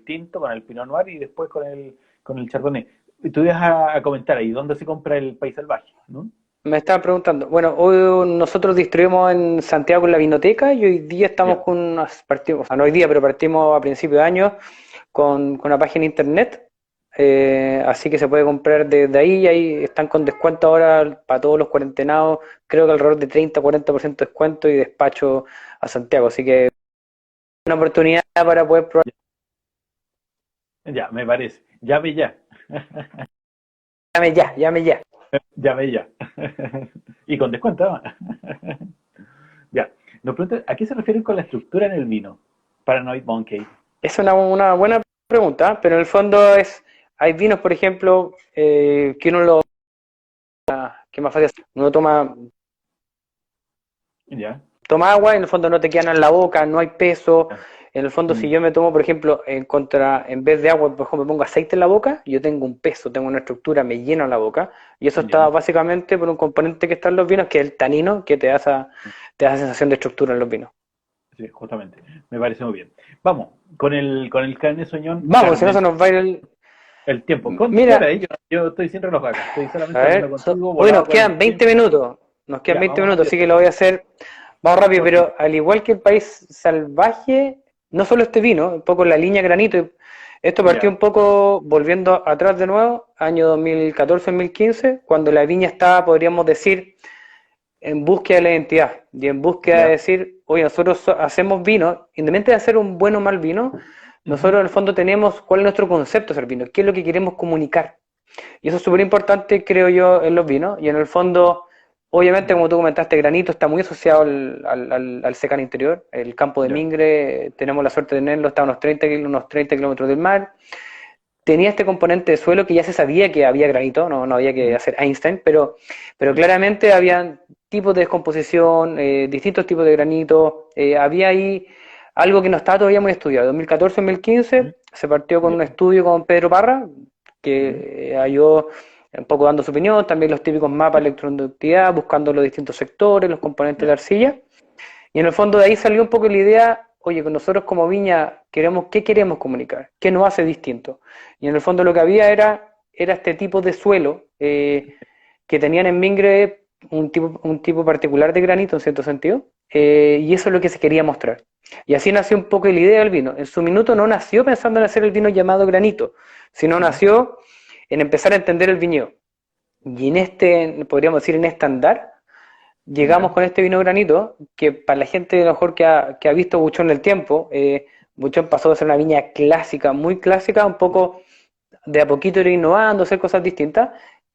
tinto, con el Pinot Noir y después con el Chardonnay. Y tú ibas a comentar ahí, ¿dónde se compra el país salvaje? ¿No? me estaba preguntando, bueno, hoy nosotros distribuimos en Santiago en la Vinoteca y hoy día estamos Ya, con unas, partimos, o sea, no hoy día, pero partimos a principio de año con una página de internet, así que se puede comprar desde ahí y ahí están con descuento ahora para todos los cuarentenados, creo que alrededor de 30-40% de descuento y despacho a Santiago, así que una oportunidad para poder probar. ya, me parece. Llame ya. Llame ya, llame ya. Llame ya. Y con descuento, además. Ya. Nos preguntan, ¿a qué se refieren con la estructura en el vino? Paranoid Monkey. Es una buena pregunta, pero en el fondo hay vinos, por ejemplo, que uno lo, que más fácil, uno Ya. toma agua y en el fondo no te quedan en la boca, no hay peso. Ya. En el fondo, si Mm, yo me tomo, por ejemplo, en vez de agua, por ejemplo, me pongo aceite en la boca, yo tengo un peso, tengo una estructura, me lleno la boca. Y eso está ya. básicamente por un componente que está en los vinos, que es el tanino, que te da sensación de estructura en los vinos. Sí, justamente. Me parece muy bien. Vamos, con el Cabernet Sauvignon Vamos, si no Carmen. se nos va a ir El tiempo. ¿Qué hora Mira, es? Yo estoy sin reloj acá. Estoy a solamente hablando ver, contigo, hoy volado por el tiempo. nos quedan Ya, 20 vamos minutos, rápido así que lo entonces. voy a hacer más rápido, Cortito. pero al igual que el país salvaje, no solo este vino, un poco la línea granito, esto partió Ya, un poco volviendo atrás de nuevo, año 2014-2015, cuando la viña estaba, podríamos decir, en búsqueda de la identidad y en búsqueda de ya. decir, oye, nosotros hacemos vino, independientemente de hacer un buen o mal vino, nosotros Ujú. en el fondo tenemos cuál es nuestro concepto de ser vino, qué es lo que queremos comunicar. Y eso es súper importante, creo yo, en los vinos. Y en el fondo, obviamente, como tú comentaste, granito está muy asociado al secano interior. El campo de Ya. Mingre, tenemos la suerte de tenerlo, está a unos 30 kilómetros del mar. Tenía este componente de suelo que ya se sabía que había granito, no había que Mm, hacer Einstein, pero mm, claramente había tipos de descomposición, distintos tipos de granito. Había ahí algo que no estaba todavía muy estudiado. En mm, 2014-2015 se partió con ya. un estudio con Pedro Parra, Mm, que ayudó un poco dando su opinión, también los típicos mapas de electroconductividad, buscando los distintos sectores, los componentes de ya. arcilla. Y en el fondo de ahí salió un poco la idea, oye, que nosotros como Viña ¿qué queremos comunicar? ¿Qué nos hace distinto? Y en el fondo lo que había era este tipo de suelo que tenían en Mingre un tipo particular de granito en cierto sentido, y eso es lo que se quería mostrar. Y así nació un poco la idea del vino. En su minuto no nació pensando en hacer el vino llamado granito, sino Mm, nació en empezar a entender el viñedo. Y en podríamos decir, en este andar, llegamos con este vino granito, que para la gente a lo mejor que ha visto Buchón en el tiempo, Buchón pasó de ser una viña clásica, muy clásica, un poco de a poquito ir innovando, hacer cosas distintas,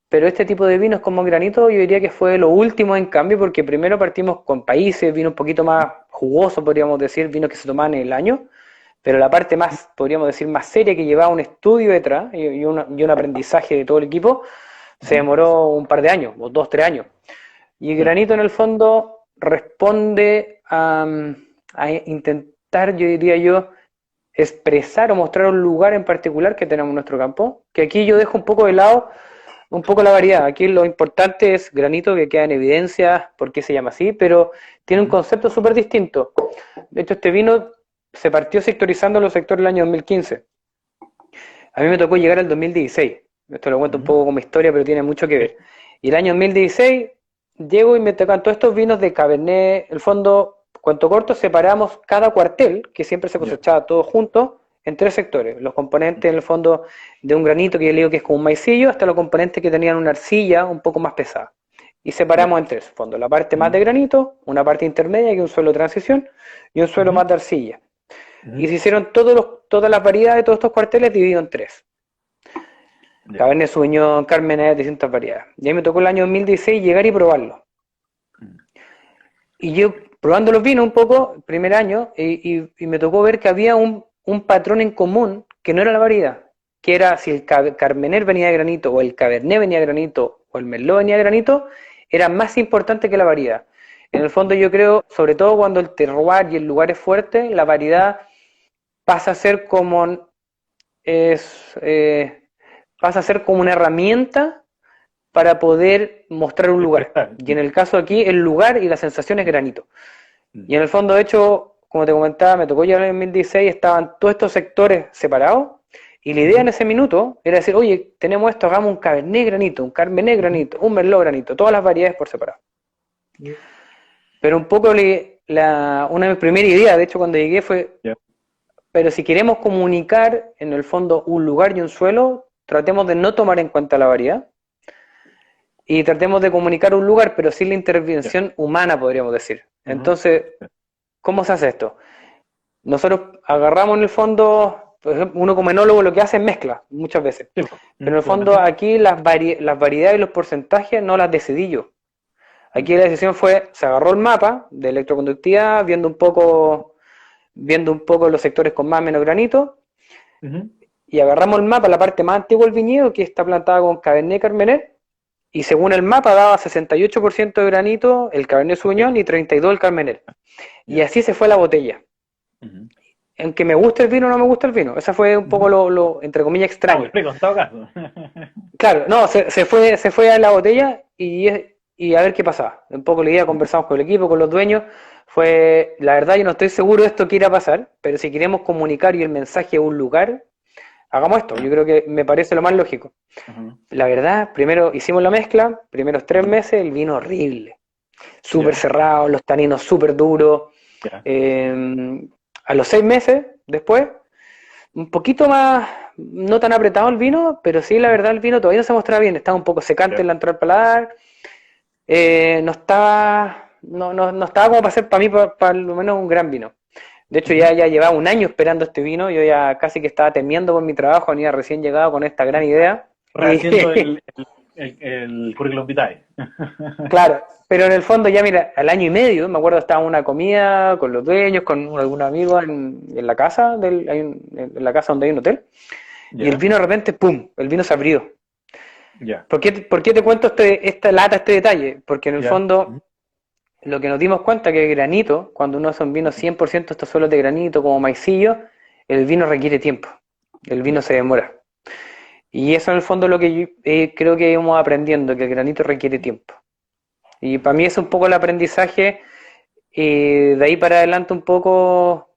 pero este tipo de vinos como granito yo diría que fue lo último en cambio, porque primero partimos con países, vino un poquito más jugoso, podríamos decir, vinos que se tomaban en el año, pero la parte más, podríamos decir, más seria, que llevaba un estudio detrás y un aprendizaje de todo el equipo, se demoró un par de años, o 2, 3 años. Y el Claro. granito en el fondo responde a intentar, yo diría yo, expresar o mostrar un lugar en particular que tenemos en nuestro campo, que aquí yo dejo un poco de lado un poco la variedad. Aquí lo importante es granito, que queda en evidencia por qué se llama así, pero tiene un Ujú. concepto súper distinto. De hecho, este vino se partió sectorizando los sectores el año 2015. A mí me tocó llegar al 2016. Esto lo cuento un Ujú. poco como historia, pero tiene mucho que Sí. ver. Y el año 2016 llego y me tocan todos estos vinos de Cabernet. El fondo, cuanto corto, separamos cada cuartel, que siempre se Ya. cosechaba todo junto, en 3 sectores. Los componentes, en el fondo, de un granito que yo le digo que es como un maicillo, hasta los componentes que tenían una arcilla un poco más pesada. Y Ya. separamos en tres fondos. La parte más Ujú. de granito, una parte intermedia, que es un suelo de transición, y un suelo Ujú. más de arcilla. Y Ujú. se hicieron todas las variedades de todos estos cuarteles divididos en tres. Ya. Cabernet Sauvignon, Carmener, distintas variedades. Y ahí me tocó el año 2016 llegar y probarlo. Mm. Y yo probando los vinos un poco, primer año, y me tocó ver que había un patrón en común que no era la variedad, que era si el Carmener venía de granito, o el Cabernet venía de granito, o el Merlot venía de granito, era más importante que la variedad. En el fondo yo creo, sobre todo cuando el terroir y el lugar es fuerte, la variedad pasa a ser como es, pasa a ser como una herramienta para poder mostrar un lugar. Expresar. Y en el caso aquí, el lugar y la sensación es granito. Mm. Y en el fondo, de hecho, como te comentaba, me tocó llegar en el 2016, estaban todos estos sectores separados, y la idea en Ujú. ese minuto era decir, oye, tenemos esto, hagamos un Cabernet granito, un Carmenet Ujú. granito, un Merlot granito, todas las variedades por separado. Pero un poco una de mis primeras ideas, de hecho, cuando llegué fue, Ya. pero si queremos comunicar en el fondo un lugar y un suelo, tratemos de no tomar en cuenta la variedad y tratemos de comunicar un lugar, pero sin la Ya. intervención humana, podríamos decir. Ujú. Entonces, ¿cómo se hace esto? Nosotros agarramos en el fondo, por ejemplo, uno como enólogo lo que hace es mezcla, muchas veces. Sí, po. Pero en el fondo Totalmente. aquí las variedades y los porcentajes no las decidí yo. Mm. Aquí la decisión fue, se agarró el mapa de electroconductividad, viendo un poco los sectores con más o menos granito, Ujú. y agarramos el mapa, la parte más antigua del viñedo, que está plantada con Cabernet Carmener, y según el mapa daba 68% de granito el Cabernet Sí. Sauvignon y 32% el Carmener. Y Ya. así se fue la botella. Ujú. Aunque me guste el vino o no me gusta el vino. Esa fue un poco Ujú. entre comillas, Ah, muy extraño. rico, en todo caso. Claro, no, se fue a la botella y a ver qué pasaba. Un poco la idea, conversamos con el equipo, con los dueños, fue, la verdad yo no estoy seguro de esto que irá a pasar, pero si queremos comunicar y el mensaje a un lugar, hagamos esto. Yo creo que me parece lo más lógico. Ujú. La verdad, primero hicimos la mezcla, primeros 3 meses, el vino horrible. Súper Ya. cerrado, los taninos súper duros. Ya. Eh, a los 6 meses después, un poquito más, no tan apretado el vino, pero sí, la Ujú. verdad, el vino todavía no se mostraba bien, estaba un poco secante Ya. en la entrada al paladar, no estaba como para ser para mí, para lo menos un gran vino. De hecho, Ujú. ya llevaba un año esperando este vino, yo ya casi que estaba temiendo por mi trabajo, venía recién llegado con esta gran idea. Y Rehaciendo el currículum vitae. claro, pero en el fondo ya mira, al año y medio, me acuerdo estaba en una comida con los dueños, con algún amigo en la casa, en la casa donde hay un hotel, y el Ya. vino de repente, ¡pum!, el vino se abrió. Ya. ¿Por qué te cuento esta lata, este detalle? Porque en el Ya. fondo Ujú. lo que nos dimos cuenta que el granito, cuando uno hace un vino Ujú. 100% estos suelos de granito como maicillo, el vino requiere tiempo, el vino Ya. se demora. Y eso en el fondo es lo que yo, creo que íbamos aprendiendo, que el granito requiere tiempo. Y para mí es un poco el aprendizaje, y de ahí para adelante un poco,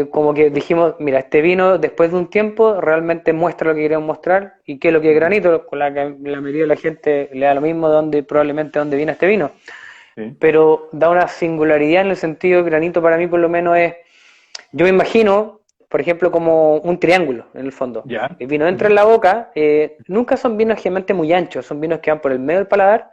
como que dijimos, mira, este vino después de un tiempo realmente muestra lo que queremos mostrar y qué es lo que es Ujú. granito, con la que la mayoría de la gente le da lo mismo de dónde, probablemente dónde viene este vino. Sí. Pero da una singularidad en el sentido de granito para mí por lo menos es, yo me imagino, por ejemplo, como un triángulo en el fondo. Ya. El vino entra Ujú. en la boca, nunca son vinos generalmente muy anchos, son vinos que van por el medio del paladar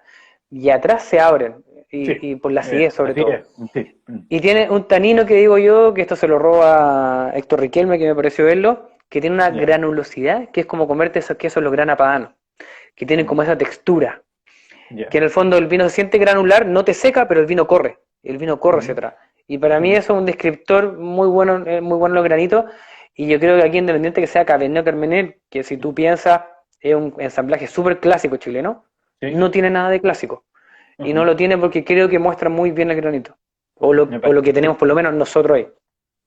y atrás se abren. Sí, y por la acidez sobre así todo. es. Sí. Y tiene un tanino que digo yo, que esto se lo roba Héctor Riquelme, que me pareció verlo, que tiene una Ya. granulosidad, que es como comerte esos quesos los grana padano, que tienen como Mm, esa textura, que ya. en el fondo el vino se siente granular, no te seca, pero el vino corre hacia Ujú, atrás. Y para mí ujú. eso es un descriptor muy bueno en los granitos, y yo creo que aquí independiente que sea Cabernet o Carmener, que si tú piensas es un ensamblaje súper clásico chileno, Sí. no tiene nada de clásico. Y no Ujú. lo tiene porque creo que muestra muy bien el granito. Me O lo parece. que tenemos por lo menos nosotros ahí.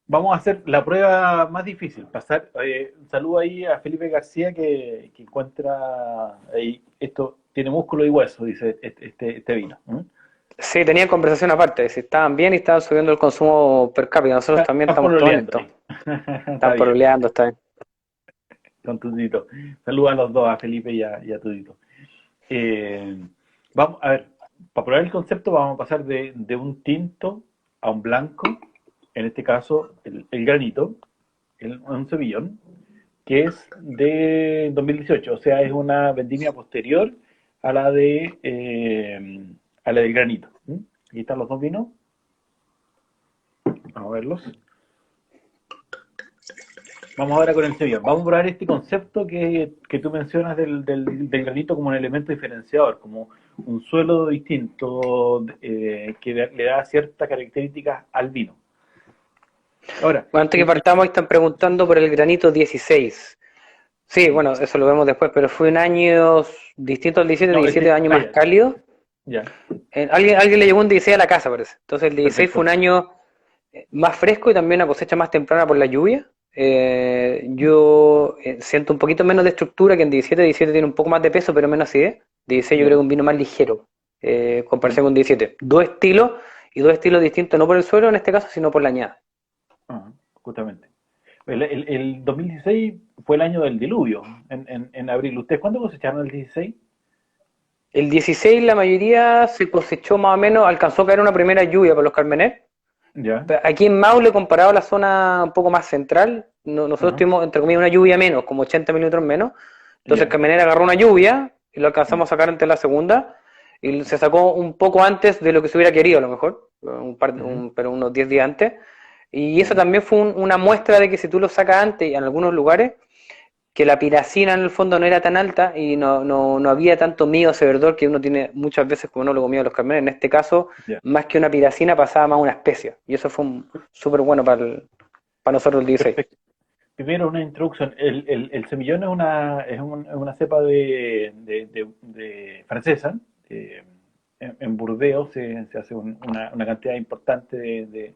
Vamos a hacer la prueba más difícil. Pasar, un saludo ahí a Felipe García que encuentra ahí, esto tiene músculo y hueso, dice este vino. ¿Mm? Sí, tenían conversación aparte, si estaban bien y estaban subiendo el consumo per cápita. Nosotros también Están estamos todos en pololeando esto. ahí. Está Están bien, pololeando, está bien. con Tudito. Saludos a los dos, a Felipe y a Tudito. Eh, vamos, a ver, para probar el concepto vamos a pasar de un tinto a un blanco, en este caso el granito, un semillón, que es de 2018, o sea, es una vendimia posterior a a la del granito. ¿Mm? Aquí están los dos vinos, vamos a verlos. Vamos ahora con el semillón. Vamos a probar este concepto que tú mencionas del granito como un elemento diferenciador, como un suelo distinto que le da ciertas características al vino. Ahora, Bueno, antes que partamos, están preguntando por el granito 16. Sí, bueno, eso lo vemos después, pero fue un año distinto al 17, no, 17 año más ya, cálido. ya, Alguien le llegó un 16 a la casa, parece. Entonces el 16 fue un perfecto. año más fresco y también una cosecha más temprana por la lluvia. Yo siento un poquito menos de estructura que en 17. 17 tiene un poco más de peso, pero menos acidez. 16 yo creo que Ya, un vino más ligero, comparación mm, con 17. Dos estilos y dos estilos distintos, no por el suelo en este caso, sino por la añada. justamente. El 2016 fue el año del diluvio, en abril. ¿Ustedes cuándo cosecharon el 16? El 16 la mayoría se cosechó más o menos, alcanzó a caer una primera lluvia por los Carmener. Ya, Aquí en Maule, comparado a la zona un poco más central, nosotros ajá, tuvimos, entre comillas, una lluvia menos, como 80 milímetros menos. Entonces ya, Carmenera agarró una lluvia y lo mm, alcanzamos a sacar ante la segunda y se sacó un poco antes de lo que se hubiera querido, a lo mejor, ujú, pero unos 10 días antes. Y eso ya, también fue una muestra de que si tú lo sacas antes, y en algunos lugares, que la piracina en el fondo no era tan alta y no había tanto miedo ese verdor que uno tiene muchas veces como no lo comía los carmenes. En este caso, ya. más que una piracina, pasaba más una especia. Y eso fue súper bueno para nosotros el 16. Perfecto. Primero una introducción. El semillón es una cepa de francesa. En Burdeos se hace una cantidad importante de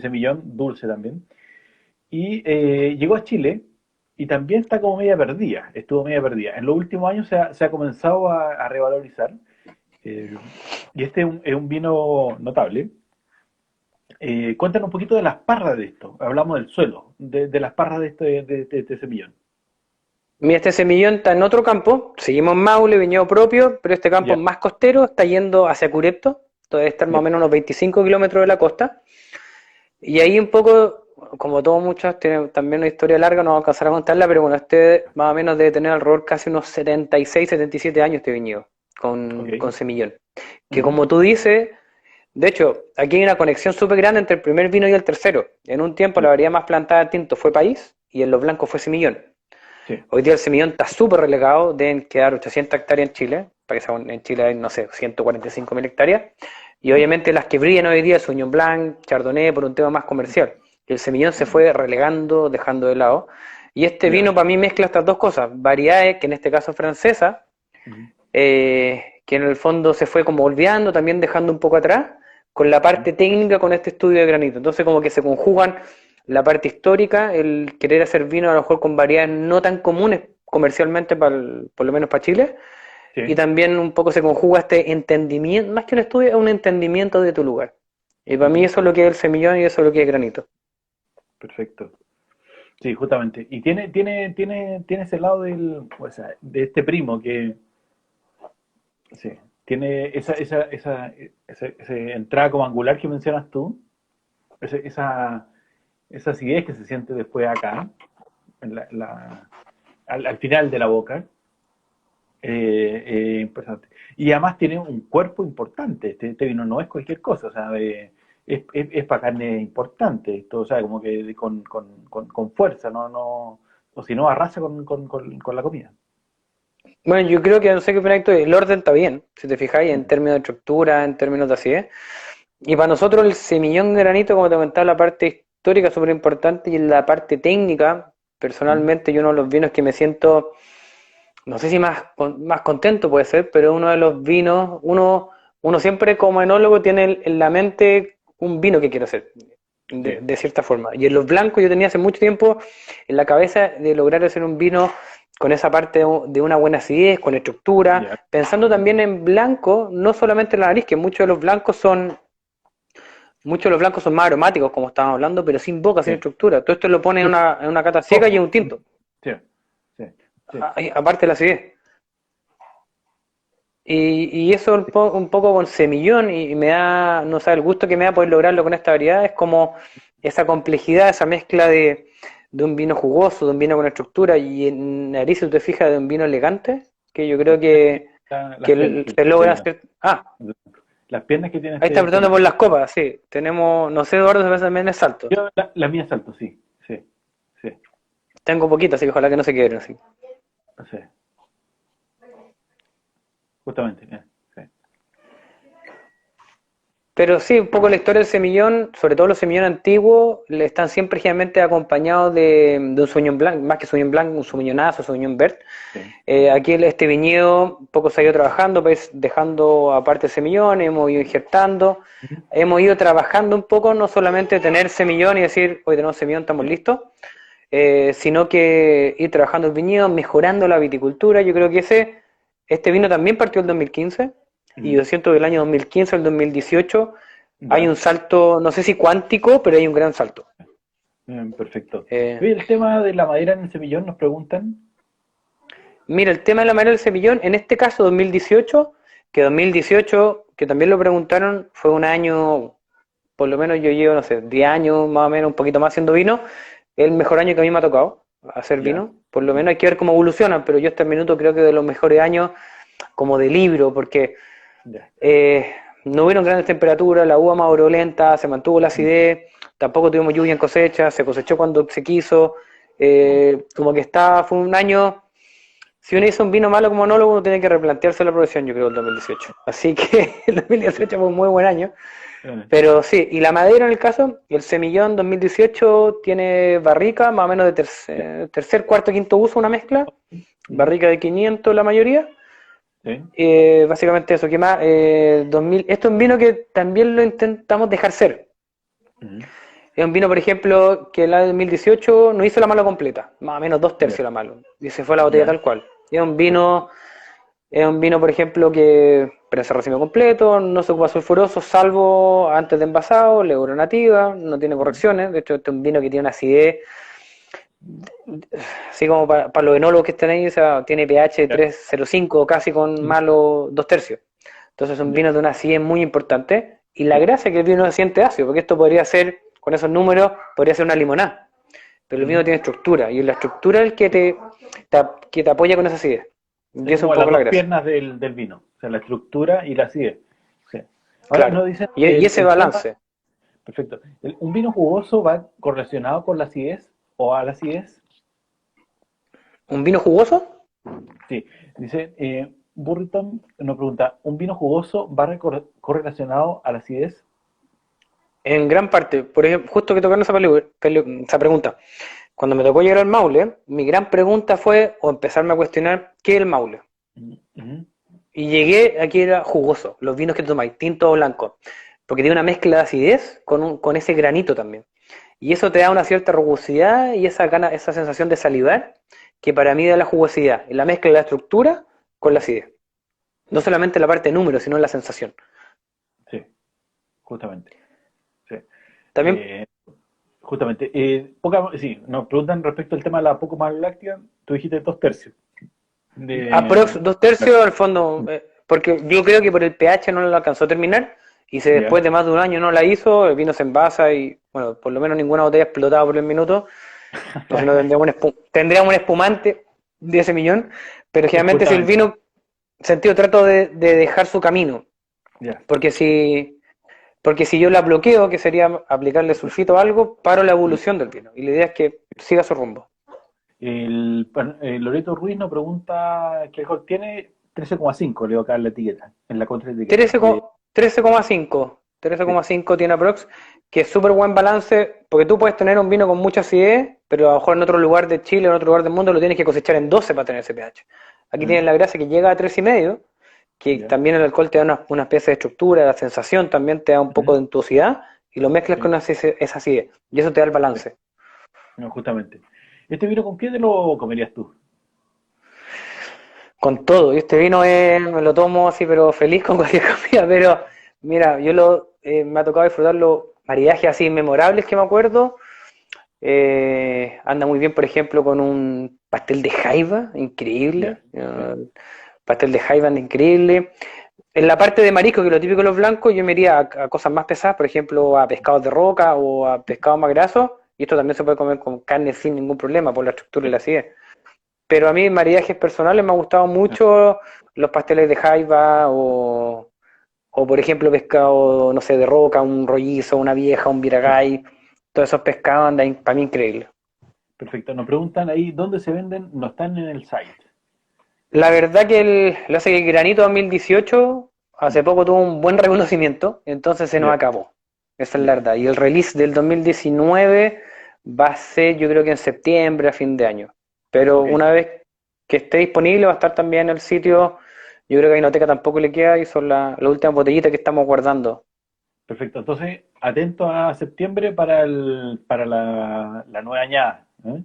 semillón, dulce también. Y llegó a Chile y también está como media perdida, estuvo media perdida. En los últimos años se ha comenzado a revalorizar. eh, y este es un vino notable. Cuéntanos un poquito de las parras de esto. Hablamos del suelo, de las parras de este semillón. Mira, este semillón está en otro campo, seguimos en Maule, viñedo propio, pero este campo Ya, es más costero, está yendo hacia Curepto, debe estar más o ya, menos unos 25 kilómetros de la costa, y ahí un poco, como todos muchos, tiene también una historia larga, no vamos a alcanzar a contarla, pero bueno, este más o menos debe tener alrededor casi unos 76, 77 años este viñedo, ok. con semillón. Que Ujú, como tú dices, de hecho, aquí hay una conexión súper grande entre el primer vino y el tercero. En un tiempo la ya, variedad más plantada de tinto fue país, y en los blancos fue semillón. sí, Hoy día el semillón está súper relegado, deben quedar 800 hectáreas en Chile, para que sea en Chile hay, no sé, 145.000 hectáreas, y ujú, obviamente las que brillan hoy día es Sauvignon Blanc, Chardonnay, por un tema más comercial. El semillón se ujú, fue relegando, dejando de lado, y este ya, vino para mí mezcla estas dos cosas, variedades, que en este caso es francesa, ujú, que en el fondo se fue como olvidando, también dejando un poco atrás, con la ujú, parte técnica con este estudio de granito. Entonces como que se conjugan la parte histórica, el querer hacer vino a lo mejor con variedades no tan comunes comercialmente, por lo menos para Chile, y sí, también un poco se conjuga este entendimiento, más que un estudio, es un entendimiento de tu lugar. Y para mí ujú, eso es lo que es el semillón y eso es lo que es granito. perfecto. Sí, justamente. Y tiene ese lado o sea, de este primo que, sí, tiene esa entrada como angular que mencionas tú, ese- esa, esa acidez que se siente después acá, en al final de la boca. Importante. Y además tiene un cuerpo importante. Este vino no es cualquier cosa, o sea, es para carne importante. Esto, o sea, como que con fuerza, no, o si no, arrasa con la comida. Bueno, yo creo que, no sé qué opinas tú, el orden está bien, si te fijáis, en términos de estructura, en términos de acidez. Y para nosotros el semillón granito, como te comentaba, la parte histórica es súper importante y la parte técnica, Mm, personalmente, yo uno de los vinos que me siento, no sé si más contento puede ser, pero uno de los vinos, uno siempre como enólogo tiene en la mente un vino que quiere hacer, sí, de cierta forma. Y en los blancos yo tenía hace mucho tiempo en la cabeza de lograr hacer un vino con esa parte de una buena acidez, con estructura, ya. pensando también en blanco, no solamente en la nariz, que muchos de los blancos son más aromáticos, como estábamos hablando, pero sin boca, sin Sí. estructura. Todo esto lo pone Pero en una cata seca y flojo. en un tinto, Sí, sí, sí. aparte de la acidez. Y eso un poco con semillón y me da, no sé, el gusto que me da poder lograrlo con esta variedad es como esa complejidad, esa mezcla de un vino jugoso, de un vino con estructura y en nariz, si tú te fijas, de un vino elegante, que yo creo Las piernas que se tiene logra este hacer. Ah, vino. Las piernas que tiene ahí está este apretando vino. por las copas, sí. Tenemos, no sé, Eduardo, si también es salto. La mía salto, sí, sí, sí, Tengo poquito, así que ojalá que no se quiebren, así. sí, justamente, sí. Pero sí, un poco la historia del semillón, sobre todo los semillones antiguos, le están siempre generalmente acompañados de un sauvignon blanc, más que sauvignon blanc, un sauvignonazo, sauvignon vert. Sí. Aquí este viñedo, un poco se ha ido trabajando, pues dejando aparte el semillón, hemos ido injertando, Ujú. hemos ido trabajando un poco, no solamente tener semillón y decir, hoy tenemos semillón, estamos Sí. listos, sino que ir trabajando el viñedo, mejorando la viticultura. Yo creo que este vino también partió el 2015 y Ujú. yo siento que del año 2015 al 2018 hay un Ya, salto, no sé si cuántico, pero hay un gran salto. perfecto. Eh, Oye, el tema de la madera en el semillón nos preguntan. Mira, el tema de la madera del semillón, en este caso 2018, que también lo preguntaron, fue un año, por lo menos yo llevo, no sé, 10 años más o menos, un poquito más haciendo vino, el mejor año que a mí me ha tocado hacer Ya. vino, por lo menos hay que ver cómo evolucionan, pero yo hasta el minuto creo que de los mejores años como de libro, porque Ya. eh, no hubieron grandes temperaturas, la uva maduró lenta, se mantuvo la Mm. acidez, tampoco tuvimos lluvia en cosecha, se cosechó cuando se quiso, como que fue un año, si uno hizo un vino malo como enólogo, uno tiene que replantearse la producción, yo creo, el 2018. Así que el Sí. 2018 fue un muy buen año. Sí. Pero sí, y la madera en el caso, el semillón 2018 tiene barrica, más o menos de Ya. tercer, cuarto, quinto uso, una mezcla, Ujú. barrica de 500 la mayoría. Sí. Básicamente eso, ¿qué más? 2000, esto es un vino que también lo intentamos dejar ser. Ujú. Es un vino, por ejemplo, que el año 2018 no hizo la mano completa, más o menos dos Ya. tercios la mano, y se fue la botella Ya. tal cual. Es un vino, por ejemplo, que prensa racimo completo, no se ocupa sulfuroso, salvo antes de envasado, levadura nativa, no tiene Ujú. correcciones. De hecho, este es un vino que tiene una acidez, así como para los enólogos que están ahí, o sea, tiene pH de Ya. 3,05, casi con Ujú. malo dos tercios. Entonces, es un Ya. vino de una acidez muy importante. Y la Sí. gracia es que el vino se siente ácido, porque esto podría ser, con esos números, podría ser una limonada. Pero el Ujú. vino tiene estructura, y la estructura es el que te apoya con esa acidez. Y Es eso es un como las poco la dos gracia. piernas del vino, o sea, la estructura y la acidez. Sí. Ahora Claro. nos dicen Y ese el tema, balance. perfecto. ¿Un vino jugoso va correlacionado con la acidez o a la acidez? ¿Un vino jugoso? Sí. Dice, Burriton nos pregunta, ¿un vino jugoso va correlacionado a la acidez? En gran parte. Por ejemplo, justo que tocaron esa pregunta. Cuando me tocó llegar al Maule, mi gran pregunta fue, o empezarme a cuestionar, ¿qué es el Maule? Ujú. Y llegué aquí era jugoso, los vinos que tomáis, tinto o blanco, porque tiene una mezcla de acidez con ese granito también. Y eso te da una cierta rugosidad y esa sensación de salivar, que para mí da la jugosidad, la mezcla de la estructura con la acidez. No solamente la parte de número, sino la sensación. Sí, justamente. Sí. También Eh, Justamente. Sí, nos preguntan respecto al tema de la poco más láctea, tú dijiste dos tercios. aprox De... dos tercios al fondo, porque yo creo que por el pH no lo alcanzó a terminar y si Ya. después de más de un año no la hizo, el vino se envasa y bueno, por lo menos ninguna botella explotaba por el minuto, o si no tendríamos un espumante de ese millón, pero generalmente si el Justamente. vino sentido trato de dejar su camino, Ya. porque si yo la bloqueo, que sería aplicarle sulfito o algo, paro la evolución del vino. Y la idea es que siga su rumbo. Loreto Ruiz nos pregunta qué alcohol tiene 13,5, le voy a caer la etiqueta, en la contraetiqueta. 13,5. Sí, 13,5 tiene aprox, que es súper buen balance, porque tú puedes tener un vino con mucha acidez, pero a lo mejor en otro lugar de Chile, en otro lugar del mundo, lo tienes que cosechar en 12 para tener ese pH. Aquí tienes la gracia que llega a 3,5, que ya. también el alcohol te da una especie de estructura, la sensación también te da un poco Ujú, de untuosidad, y lo mezclas sí, con esa acidez, y eso te da el sí, balance. no, justamente. ¿Este vino con qué te lo comerías tú? Con todo, y este vino me lo tomo así, pero feliz con cualquier comida, pero mira, me ha tocado disfrutar los maridajes así memorables que me acuerdo. Anda muy bien, por ejemplo, con un pastel de jaiba, increíble. Ya, sí, Pastel de jaiba anda increíble. En la parte de marisco, que es lo típico de los blancos, yo me iría a cosas más pesadas, por ejemplo, a pescados de roca o a pescados más grasos, y esto también se puede comer con carne sin ningún problema por la estructura y sí. la acidez. Pero a mí, en maridajes personales, me ha gustado Ah, mucho los pasteles de jaiba o, por ejemplo, pescado, no sé, de roca, un rollizo, una vieja, un sí. viragay. Todos esos pescados andan para mí increíbles. Perfecto. Nos preguntan ahí dónde se venden, no están en el site. La verdad que lo hace que el Granito 2018 hace poco tuvo un buen reconocimiento, entonces se nos Ya, acabó. Esa es la ya. verdad. Y el release del 2019 va a ser, yo creo que en septiembre, a fin de año. Pero Ok, una vez que esté disponible, va a estar también en el sitio. Yo creo que a Inoteca tampoco le queda y son las últimas botellitas que estamos guardando. perfecto. Entonces, atento a septiembre para la nueva añada. ¿Eh?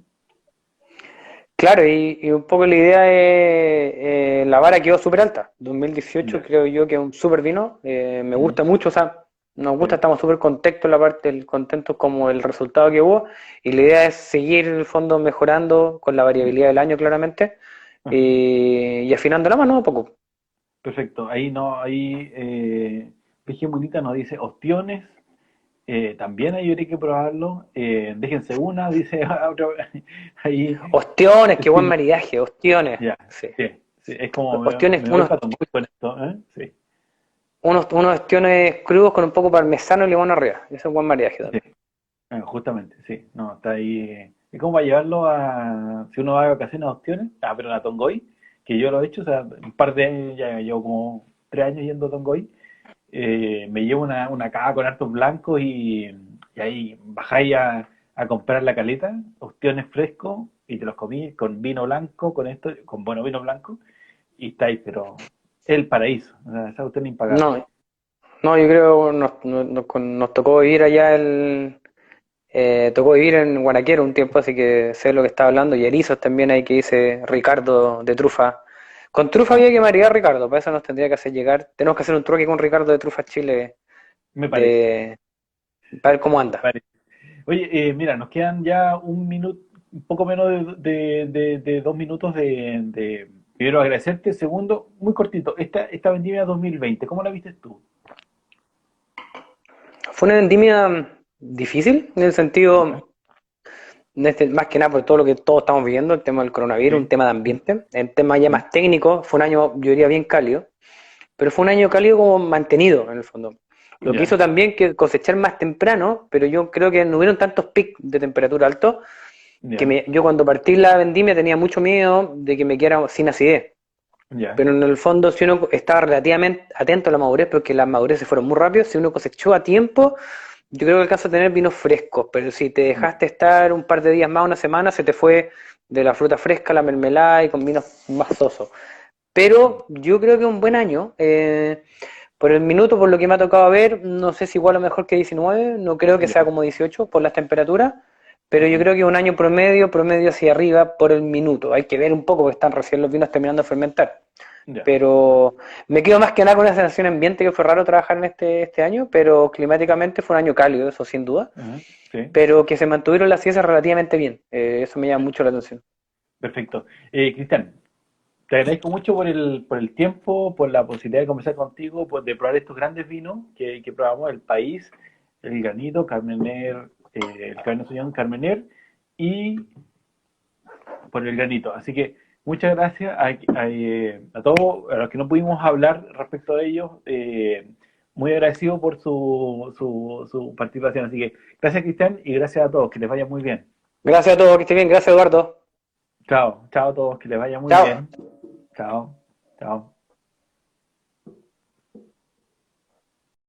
Claro, y un poco la idea es, la vara quedó súper alta. 2018 Ya. creo yo que es un súper vino. Me Ujú, gusta mucho, o sea, nos gusta, sí. estamos súper contentos la parte del contentos como el resultado que hubo. Y la idea es seguir en el fondo mejorando con la Ya. variabilidad del año claramente Ajá. y afinando la mano a poco. Perfecto. Ahí no, ahí PG Munita nos dice ostiones. También ahí habría que probarlo. Déjense una, dice otro, ahí. Ostiones, qué buen Sí, maridaje, ostiones. ya, Sí. sí, sí, es como Ostiones, me voy para tomar con esto, ¿eh? Sí, unos ostiones crudos con un poco parmesano y limón arriba. Ese es un buen maridaje sí, también. justamente, sí, no, está ahí. Es como para llevarlo si uno va de vacaciones a Ostiones, pero a Tongoy, que yo lo he hecho, o sea, un par de años, ya llevo como 3 años yendo a Tongoy, me llevo una caja con hartos blancos y ahí bajáis a comprar la caleta, ostiones frescos, y te los comí con vino blanco, con esto, con bueno vino blanco, y estáis, pero el paraíso, o sea, esa cuestión impagable. No, no, yo creo nos tocó vivir allá tocó vivir en Guanaquero un tiempo, así que sé lo que está hablando. Y erizos también hay que dice Ricardo de Trufa. Con Trufa Ah, había que marear a Ricardo, para eso nos tendría que hacer llegar. Tenemos que hacer un truque con Ricardo de Trufa Chile me parece, de para ver cómo me anda. parece. Oye, mira, nos quedan ya un minuto, un poco menos de 2 minutos primero agradecerte, segundo, muy cortito, esta vendimia 2020, ¿cómo la viste tú? Fue una vendimia difícil, en el Ya, sentido, más que nada por todo lo que todos estamos viviendo, el tema del coronavirus, un sí, tema de ambiente, el tema ya mm, más técnico, fue un año, yo diría, bien cálido. Pero fue un año cálido como mantenido en el fondo. Lo que ya, hizo también que cosechar más temprano, pero yo creo que no hubieron tantos picos de temperatura altos, que ya, yo cuando partí la vendimia tenía mucho miedo de que me quedara sin acidez. ya, Pero en el fondo, si uno estaba relativamente atento a la madurez, porque las madureces fueron muy rápidas, si uno cosechó a tiempo, yo creo que alcanza a tener vinos frescos. Pero si te ya, dejaste estar un par de días más, una semana, se te fue de la fruta fresca a la mermelada y con vinos más sosos. Pero yo creo que es un buen año. Por el minuto, por lo que me ha tocado ver, no sé si igual o mejor que 19, no creo que sea ya, como 18 por las temperaturas, pero yo ajá, creo que un año promedio, promedio hacia arriba por el minuto. Hay que ver un poco porque están recién los vinos terminando de fermentar. ya, Pero me quedo más que nada con una sensación ambiente que fue raro trabajar en este año, pero climáticamente fue un año cálido, eso sin duda, ajá, sí, pero que se mantuvieron las ciencias relativamente bien. Eso me llama mucho la atención. perfecto. Cristian, te agradezco mucho por el tiempo, por la posibilidad de conversar contigo, de probar estos grandes vinos que probamos, el País, el Granito, Carmener, el Cabernet Sauvignon Carmener y por el Granito. Así que Muchas gracias a todos, a los que no pudimos hablar respecto a ellos. Muy agradecido por su participación. Así que gracias, Cristian, y gracias a todos. Que les vaya muy bien. Gracias a todos, que esté bien, gracias Eduardo. Chao, chao a todos. Que les vaya muy Chao. bien. Chao, chao.